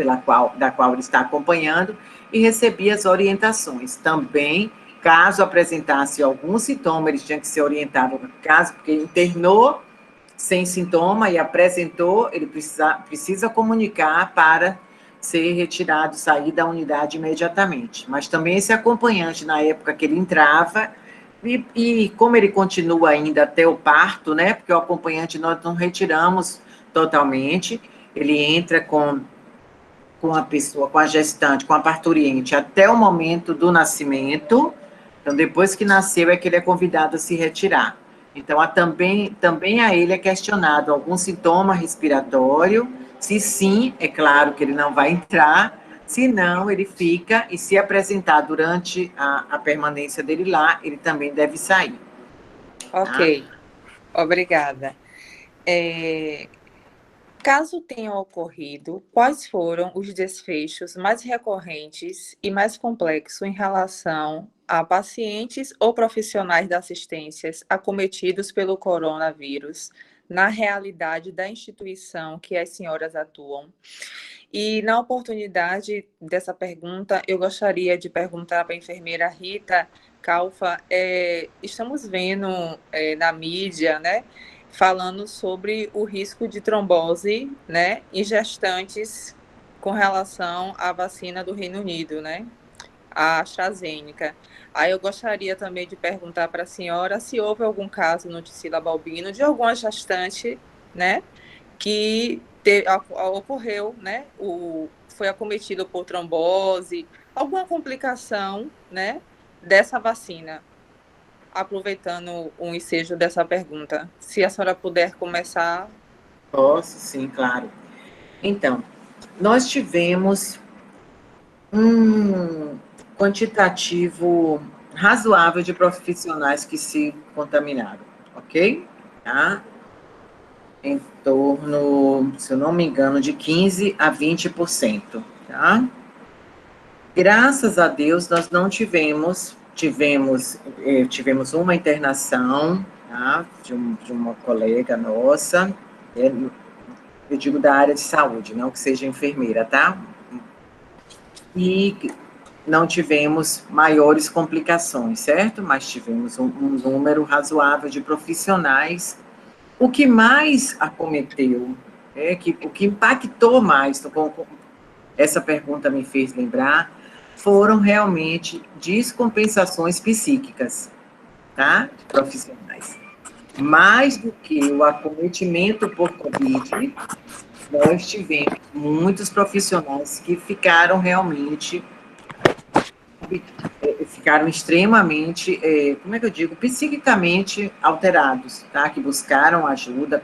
da qual ele está acompanhando, e recebia as orientações. Também, caso apresentasse algum sintoma, eles tinham que ser orientados, caso, porque internou sem sintoma e apresentou, ele precisa comunicar para ser retirado, sair da unidade imediatamente. Mas também esse acompanhante, na época que ele entrava, e como ele continua ainda até o parto, né, porque o acompanhante nós não retiramos totalmente, ele entra com a pessoa, com a gestante, com a parturiente, até o momento do nascimento, então depois que nasceu é que ele é convidado a se retirar. Então, também a ele é questionado algum sintoma respiratório, se sim, é claro que ele não vai entrar, se não, ele fica, e se apresentar durante a permanência dele lá, ele também deve sair. Ok, obrigada. Caso tenham ocorrido, quais foram os desfechos mais recorrentes e mais complexos em relação a pacientes ou profissionais da assistência acometidos pelo coronavírus na realidade da instituição que as senhoras atuam? E na oportunidade dessa pergunta, eu gostaria de perguntar para a enfermeira Rita Calfa, estamos vendo na mídia, né, falando sobre o risco de trombose, né, em gestantes com relação à vacina do Reino Unido, né, a AstraZeneca. Aí eu gostaria também de perguntar para a senhora se houve algum caso no Tarsila Balbino de alguma gestante, né, que ocorreu, né, foi acometido por trombose, alguma complicação, né, dessa vacina. Aproveitando o ensejo dessa pergunta, se a senhora puder começar. Posso, sim, claro. Então, nós tivemos um quantitativo razoável de profissionais que se contaminaram, ok? Tá? Em torno, se eu não me engano, de 15 a 20%, tá? Graças a Deus, nós não tivemos uma internação, tá? De uma colega nossa, eu digo da área de saúde, não que seja enfermeira, tá? E não tivemos maiores complicações, certo? Mas tivemos um número razoável de profissionais. O que mais acometeu, o que impactou mais, essa pergunta me fez lembrar, foram realmente descompensações psíquicas, tá? De profissionais. Mais do que o acometimento por Covid, nós tivemos muitos profissionais que ficaram realmente, ficaram extremamente, como é que eu digo, psiquicamente alterados, tá? Que buscaram ajuda,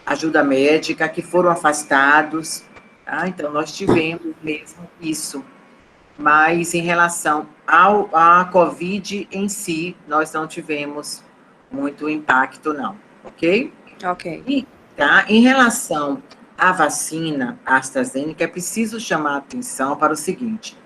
ajuda médica, que foram afastados, tá? Então, nós tivemos mesmo isso. Mas, em relação à Covid em si, nós não tivemos muito impacto, não, ok? Ok. E, tá? Em relação à vacina AstraZeneca, é preciso chamar a atenção para o seguinte: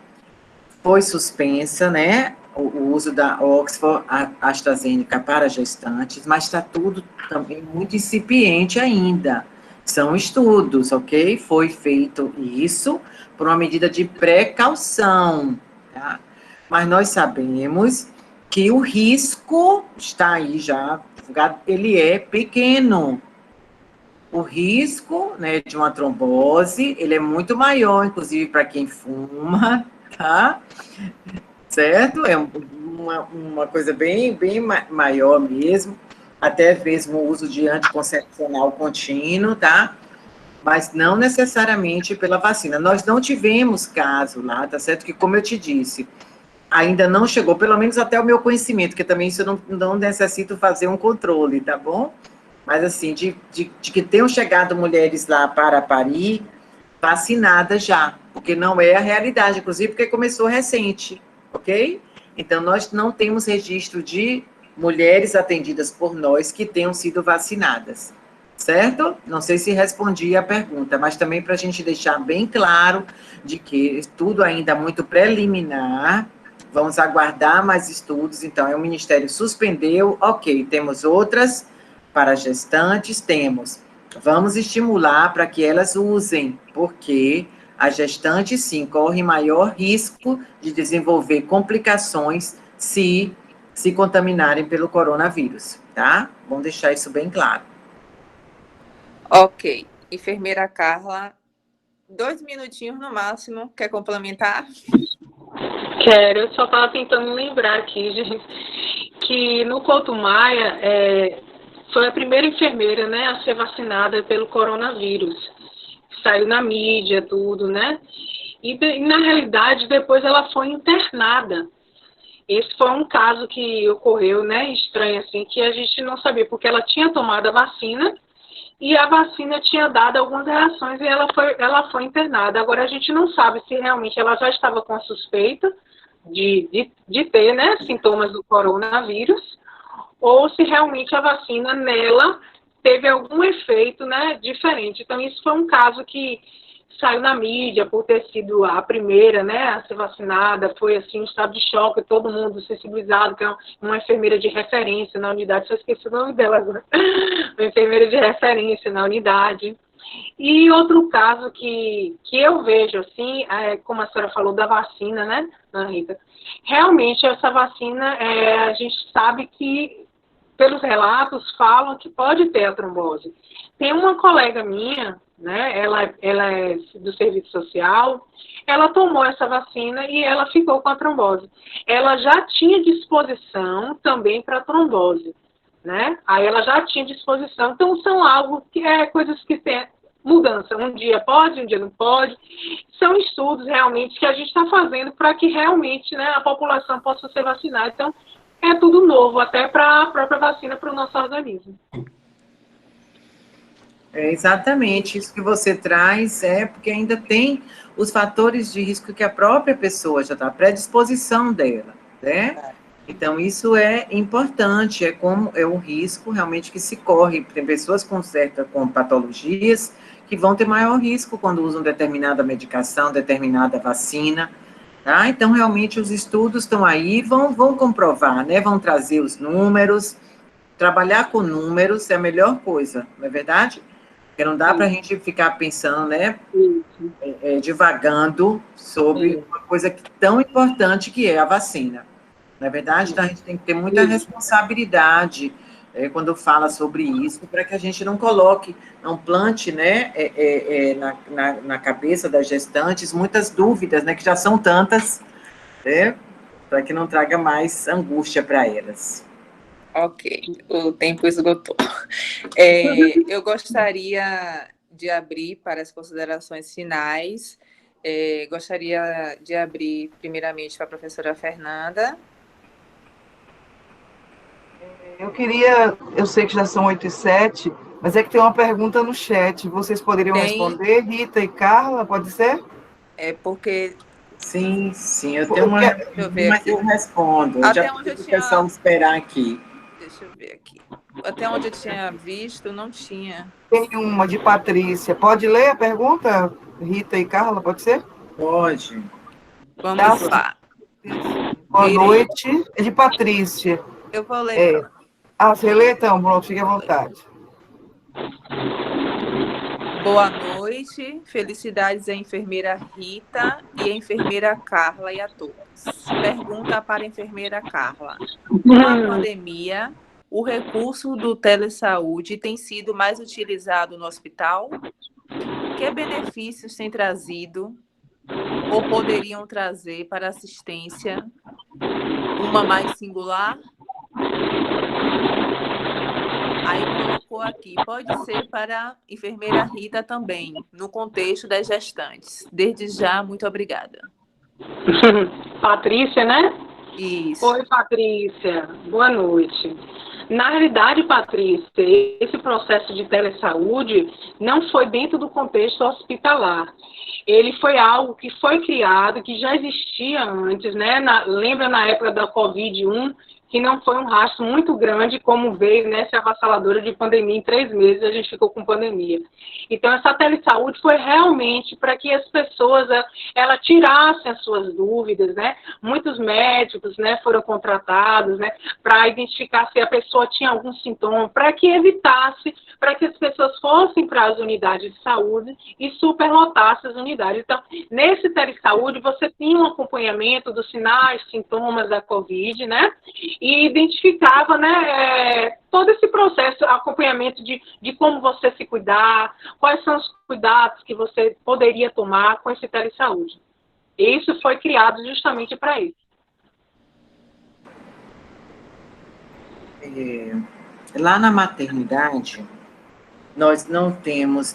foi suspensa, né, o uso da Oxford AstraZeneca para gestantes, mas está tudo também muito incipiente ainda. São estudos, ok? Foi feito isso por uma medida de precaução, tá? Mas nós sabemos que o risco está aí já, ele é pequeno. O risco, né, de uma trombose, ele é muito maior, inclusive para quem fuma, tá? Certo? É uma coisa bem maior mesmo, até mesmo o uso de anticoncepcional contínuo, tá? Mas não necessariamente pela vacina. Nós não tivemos caso lá, tá certo? Que, como eu te disse, ainda não chegou, pelo menos até o meu conhecimento, que também isso eu não necessito fazer um controle, tá bom? Mas, assim, de que tenham chegado mulheres lá para parir, vacinadas já, porque não é a realidade, inclusive porque começou recente, ok? Então, nós não temos registro de mulheres atendidas por nós que tenham sido vacinadas, certo? Não sei se respondi a pergunta, mas também para a gente deixar bem claro de que tudo ainda muito preliminar, vamos aguardar mais estudos, então, o Ministério suspendeu, ok, temos outras para gestantes, temos. Vamos estimular para que elas usem, porque a gestante, sim, corre maior risco de desenvolver complicações se contaminarem pelo coronavírus, tá? Vamos deixar isso bem claro. Ok. Enfermeira Carla, 2 minutinhos no máximo. Quer complementar? Quero, eu só estava tentando lembrar aqui, gente, que no Couto Maia foi a primeira enfermeira, né, a ser vacinada pelo coronavírus. Saiu na mídia, tudo, né? E na realidade, depois ela foi internada. Esse foi um caso que ocorreu, né, estranho assim, que a gente não sabia, porque ela tinha tomado a vacina e a vacina tinha dado algumas reações e ela foi internada. Agora, a gente não sabe se realmente ela já estava com a suspeita de ter, né, sintomas do coronavírus, ou se realmente a vacina nela teve algum efeito, né, diferente. Então, isso foi um caso que saiu na mídia por ter sido a primeira, né, a ser vacinada, foi assim um estado de choque, todo mundo sensibilizado, que é uma enfermeira de referência na unidade, só esqueci o nome dela agora, uma enfermeira de referência na unidade. E outro caso que eu vejo, assim, como a senhora falou da vacina, né, Ana Rita, realmente essa vacina, a gente sabe que, pelos relatos, falam que pode ter a trombose. Tem uma colega minha, né, ela é do serviço social, ela tomou essa vacina e ela ficou com a trombose. Ela já tinha disposição também para trombose, né? Aí ela já tinha disposição. Então, são algo que coisas que tem mudança. Um dia pode, um dia não pode. São estudos realmente que a gente está fazendo para que realmente, né, a população possa ser vacinada. Então, é tudo novo, até para a própria vacina para o nosso organismo. É exatamente isso que você traz, porque ainda tem os fatores de risco que a própria pessoa já está, a predisposição dela, né? Então, isso é importante, é um risco realmente que se corre. Tem pessoas com patologias que vão ter maior risco quando usam determinada medicação, determinada vacina, tá? Então, realmente, os estudos estão aí, vão comprovar, né? Vão trazer os números, trabalhar com números é a melhor coisa, não é verdade? Porque não dá para a gente ficar pensando, né, divagando sobre uma coisa tão importante que é a vacina. Não é verdade? Então, a gente tem que ter muita responsabilidade quando fala sobre isso, para que a gente não coloque, não plante, né, na cabeça das gestantes muitas dúvidas, né, que já são tantas, né, para que não traga mais angústia para elas. Ok, o tempo esgotou. Eu gostaria de abrir para as considerações finais. Gostaria de abrir, primeiramente, para a professora Fernanda. Eu sei que já são 8h07, mas é que tem uma pergunta no chat. Vocês poderiam responder, Rita e Carla, pode ser? Porque... Sim, eu tenho uma... Deixa eu ver mas aqui. eu respondo. Até onde eu tinha... pessoal esperar aqui. Deixa eu ver aqui. Até onde eu tinha visto, não tinha. Tem uma de Patrícia. Pode ler a pergunta, Rita e Carla, pode ser? Pode. Vamos lá. Boa noite. É de Patrícia. Eu vou ler. Você lê então, pronto, fique à vontade. Boa noite, felicidades à enfermeira Rita e à enfermeira Carla e a todos. Pergunta para a enfermeira Carla. Com a pandemia, o recurso do telesaúde tem sido mais utilizado no hospital? Que benefícios tem trazido ou poderiam trazer para a assistência? Uma mais singular? Aí colocou aqui, pode ser para a enfermeira Rita também, no contexto das gestantes. Desde já, muito obrigada. Patrícia, né? Isso. Oi, Patrícia. Boa noite. Na realidade, Patrícia, esse processo de telesaúde não foi dentro do contexto hospitalar. Ele foi algo que foi criado, que já existia antes, né? Lembra na época da Covid-1, que não foi um rastro muito grande, como veio nessa avassaladora de pandemia. Em 3 meses a gente ficou com pandemia. Então, essa telesaúde foi realmente para que as pessoas ela tirassem as suas dúvidas, né? Muitos médicos, né, foram contratados, né, para identificar se a pessoa tinha algum sintoma, para que evitasse, para que as pessoas fossem para as unidades de saúde e superlotassem as unidades. Então, nesse telesaúde, você tinha um acompanhamento dos sinais, sintomas da Covid, né? E identificava, né, todo esse processo, acompanhamento de como você se cuidar, quais são os cuidados que você poderia tomar com esse telesaúde. Isso foi criado justamente para isso. Lá na maternidade, nós não temos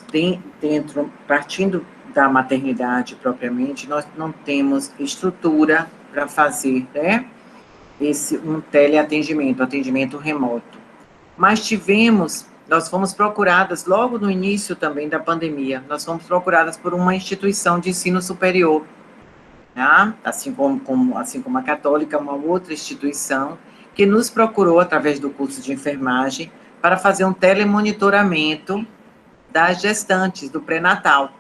dentro, partindo da maternidade propriamente, nós não temos estrutura para fazer, né, um teleatendimento, atendimento remoto. Mas nós fomos procuradas, logo no início também da pandemia, nós fomos procuradas por uma instituição de ensino superior, tá? Assim como a Católica, uma outra instituição que nos procurou através do curso de enfermagem para fazer um telemonitoramento das gestantes do pré-natal.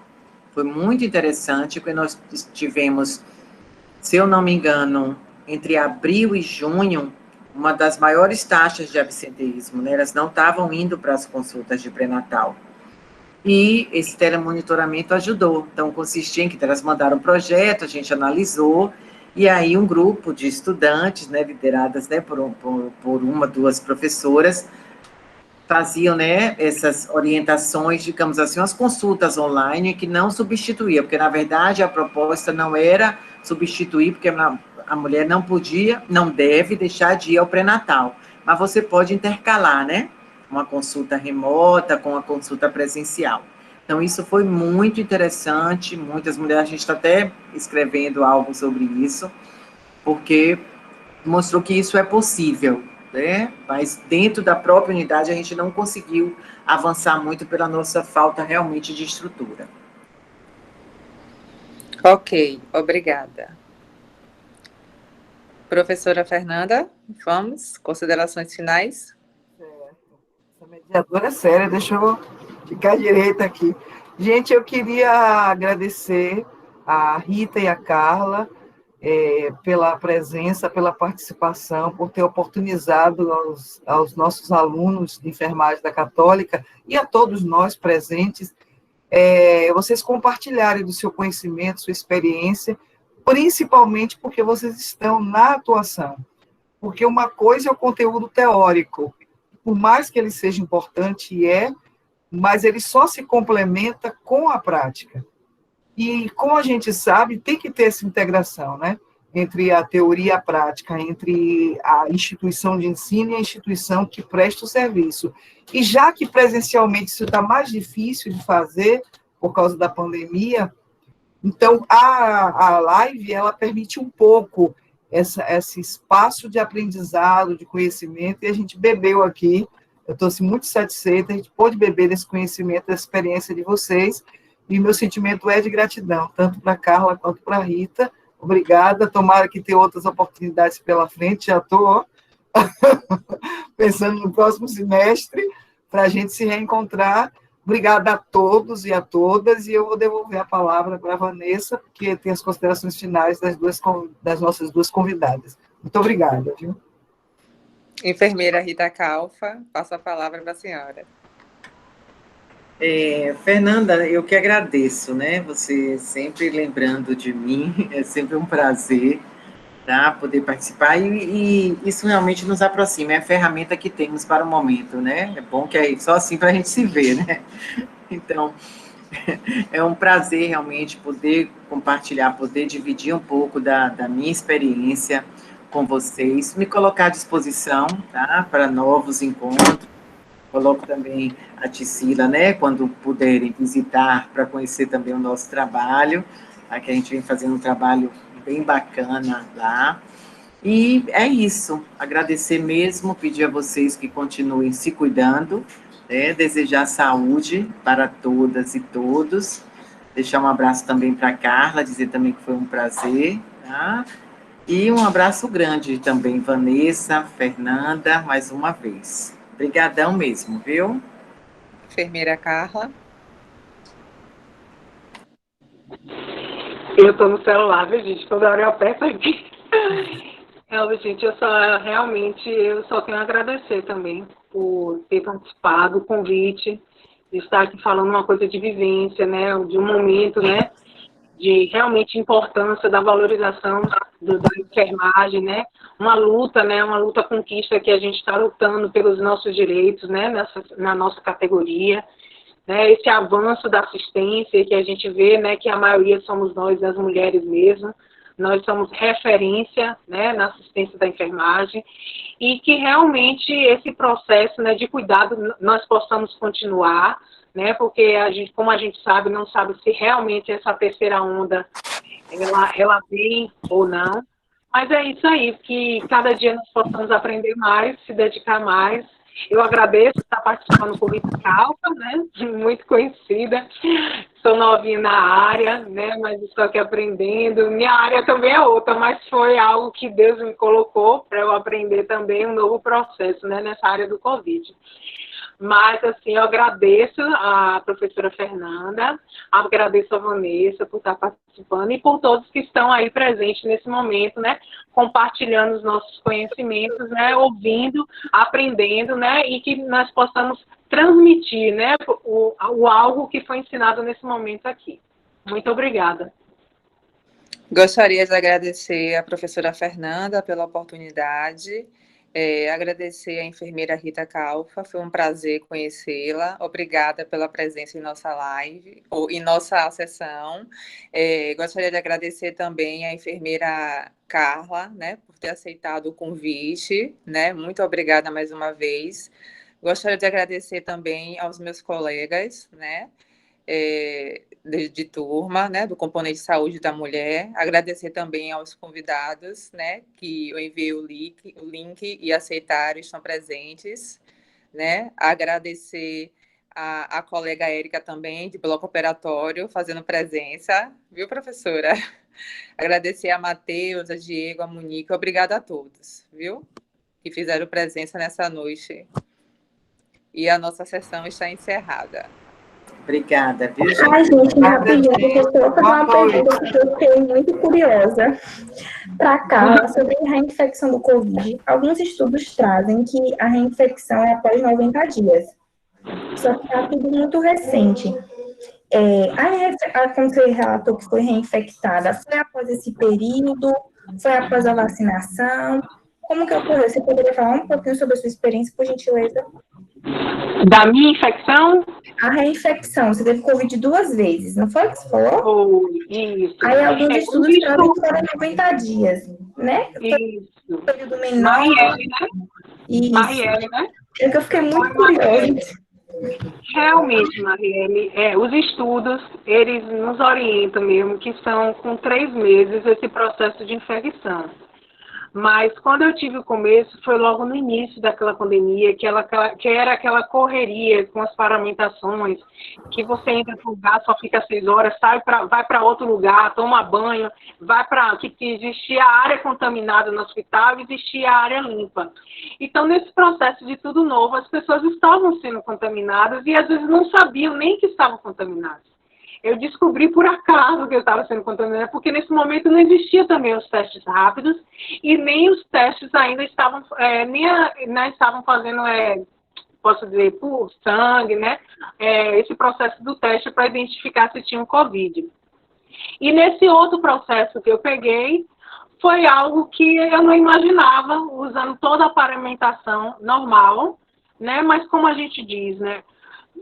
Foi muito interessante, porque nós tivemos, se eu não me engano, entre abril e junho, uma das maiores taxas de absenteísmo, né? Elas não estavam indo para as consultas de pré-natal. E esse telemonitoramento ajudou. Então, consistia em que elas mandaram um projeto, a gente analisou, e aí um grupo de estudantes, né, lideradas, né, por uma, duas professoras, faziam, né, essas orientações, digamos assim, as consultas online que não substituía, porque, na verdade, a proposta não era substituir, porque a mulher não podia, não deve deixar de ir ao pré-natal, mas você pode intercalar, né, uma consulta remota com a consulta presencial. Então, isso foi muito interessante, muitas mulheres, a gente está até escrevendo algo sobre isso, porque mostrou que isso é possível, né? Mas dentro da própria unidade a gente não conseguiu avançar muito pela nossa falta realmente de estrutura. Ok, obrigada. Professora Fernanda, vamos, considerações finais? Certo. Essa mediadora é séria, deixa eu ficar direita aqui. Gente, eu queria agradecer a Rita e a Carla pela presença, pela participação, por ter oportunizado aos nossos alunos de enfermagem da Católica e a todos nós presentes, vocês compartilharem do seu conhecimento, sua experiência, principalmente porque vocês estão na atuação. Porque uma coisa é o conteúdo teórico, por mais que ele seja importante, mas ele só se complementa com a prática. E, como a gente sabe, tem que ter essa integração, né? Entre a teoria e a prática, entre a instituição de ensino e a instituição que presta o serviço. E já que presencialmente isso está mais difícil de fazer, por causa da pandemia, então a live, ela permite um pouco esse espaço de aprendizado, de conhecimento, e a gente bebeu aqui, eu estou assim, muito satisfeita, a gente pôde beber desse conhecimento, dessa experiência de vocês, e meu sentimento é de gratidão, tanto para a Carla quanto para a Rita. Obrigada, tomara que tenha outras oportunidades pela frente, já estou pensando no próximo semestre, para a gente se reencontrar. Obrigada a todos e a todas, e eu vou devolver a palavra para a Vanessa, porque tem as considerações finais das nossas duas convidadas. Muito obrigada, viu? Enfermeira Rita Calfa, passo a palavra para a senhora. Fernanda, eu que agradeço, né? Você sempre lembrando de mim, é sempre um prazer, tá? Poder participar, e isso realmente nos aproxima, é a ferramenta que temos para o momento, né? É bom que é só assim para a gente se ver, né? Então, é um prazer realmente poder compartilhar, poder dividir um pouco da minha experiência com vocês, me colocar à disposição, tá? Para novos encontros. Coloco também a Ticila, né, quando puderem visitar, para conhecer também o nosso trabalho, tá, que a gente vem fazendo um trabalho bem bacana lá. E é isso, agradecer mesmo, pedir a vocês que continuem se cuidando, né, desejar saúde para todas e todos, deixar um abraço também para a Carla, dizer também que foi um prazer, tá? E um abraço grande também, Vanessa, Fernanda, mais uma vez. Obrigadão mesmo, viu? Enfermeira Carla. Eu estou no celular, viu, gente? Toda hora eu aperto aqui. Gente, eu só tenho a agradecer também por ter participado do convite, de estar aqui falando uma coisa de vivência, né? De um momento, né? De realmente importância da valorização da enfermagem, né? Uma luta, né? Uma luta conquista que a gente está lutando pelos nossos direitos, né? Na nossa categoria, né? Esse avanço da assistência que a gente vê, né? Que a maioria somos nós, as mulheres mesmo. Nós somos referência, né? Na assistência da enfermagem e que realmente esse processo, né? De cuidado nós possamos continuar, né? Porque como a gente sabe, não sabe se realmente essa terceira onda ela vem ou não. Mas é isso aí, que cada dia nós possamos aprender mais, se dedicar mais Eu agradeço estar participando do Convite Calpa, né? Muito conhecida. Sou novinha na área, né? Mas estou aqui aprendendo. Minha área também é outra, mas foi algo que Deus me colocou para eu aprender também um novo processo, né? Nessa área do Covid. Mas, assim, eu agradeço a professora Fernanda, agradeço a Vanessa por estar participando e por todos que estão aí presentes nesse momento, né, compartilhando os nossos conhecimentos, né, ouvindo, aprendendo, né, e que nós possamos transmitir, né, o algo que foi ensinado nesse momento aqui. Muito obrigada. Gostaria de agradecer à professora Fernanda pela oportunidade, agradecer à enfermeira Rita Calfa, foi um prazer conhecê-la, obrigada pela presença em nossa live, ou em nossa sessão. Gostaria de agradecer também à enfermeira Carla, né, por ter aceitado o convite, né, muito obrigada mais uma vez. Gostaria de agradecer também aos meus colegas, né, de turma, né, do componente saúde da mulher, agradecer também aos convidados, né, que eu enviei o link e aceitaram, estão presentes, né, agradecer a colega Érica também, de bloco operatório, fazendo presença, viu, professora? Agradecer a Matheus, a Diego, a Monique, obrigada a todos, viu, que fizeram presença nessa noite. E a nossa sessão está encerrada. Obrigada, viu, gente? Ai, gente, rapidinho, professora, vou fazer uma pergunta que eu fiquei muito curiosa para cá sobre a reinfecção do Covid. Alguns estudos trazem que a reinfecção é após 90 dias. Só que é tudo muito recente. Como você relatou que foi reinfectada, foi após esse período? Foi após a vacinação? Como que ocorreu? Você poderia falar um pouquinho sobre a sua experiência, por gentileza? Da minha infecção? A reinfecção, você teve Covid 2 vezes, não foi que você falou? Isso. Aí alguns estudos trazem que foram 90 dias, né? Isso. Foi um período menor. Marielle, né? Isso. Marielle, né? É que eu fiquei muito curiosa. Realmente, Marielle, os estudos, eles nos orientam mesmo que são com 3 meses esse processo de infecção. Mas quando eu tive o começo, foi logo no início daquela pandemia, que era aquela correria com as paramentações, que você entra para um lugar, só fica 6 horas, vai para outro lugar, toma banho, vai para que existia a área contaminada no hospital e existia a área limpa. Então, nesse processo de tudo novo, as pessoas estavam sendo contaminadas e às vezes não sabiam nem que estavam contaminadas. Eu descobri por acaso que eu estava sendo contaminada, porque nesse momento não existia também os testes rápidos e nem os testes ainda estavam, não estavam fazendo, posso dizer, por sangue, né? Esse processo do teste para identificar se tinha um Covid. E nesse outro processo que eu peguei, foi algo que eu não imaginava, usando toda a paramentação normal, né? Mas como a gente diz, né?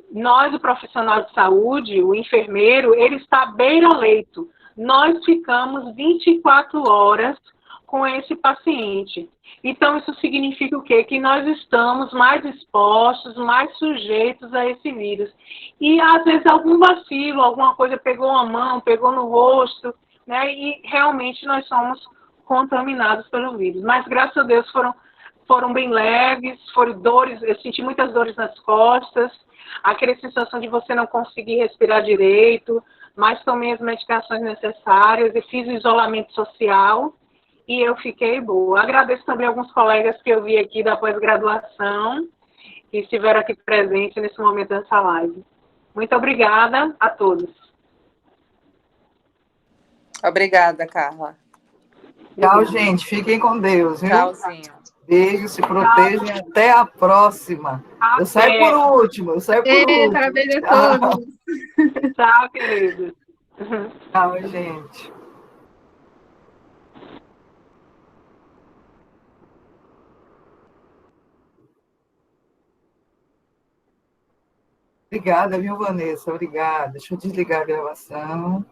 Nós, o profissional de saúde, o enfermeiro, ele está beira-leito. Nós ficamos 24 horas com esse paciente. Então, isso significa o quê? Que nós estamos mais expostos, mais sujeitos a esse vírus. E, às vezes, algum vacilo, alguma coisa pegou a mão, pegou no rosto, né? E, realmente, nós somos contaminados pelo vírus. Mas, graças a Deus, foram bem leves, foram dores, eu senti muitas dores nas costas, aquela sensação de você não conseguir respirar direito, mas tomei as medicações necessárias e fiz o isolamento social e eu fiquei boa. Agradeço também alguns colegas que eu vi aqui da pós-graduação que estiveram aqui presentes nesse momento dessa live. Muito obrigada a todos. Obrigada, Carla. Tchau, gente. Fiquem com Deus, viu? Tchauzinho. Beijo, se protejam e até a próxima. Eu saio por último, Parabéns a todos. Tchau, queridos. Tchau, gente. Obrigada, viu, Vanessa? Obrigada. Deixa eu desligar a gravação.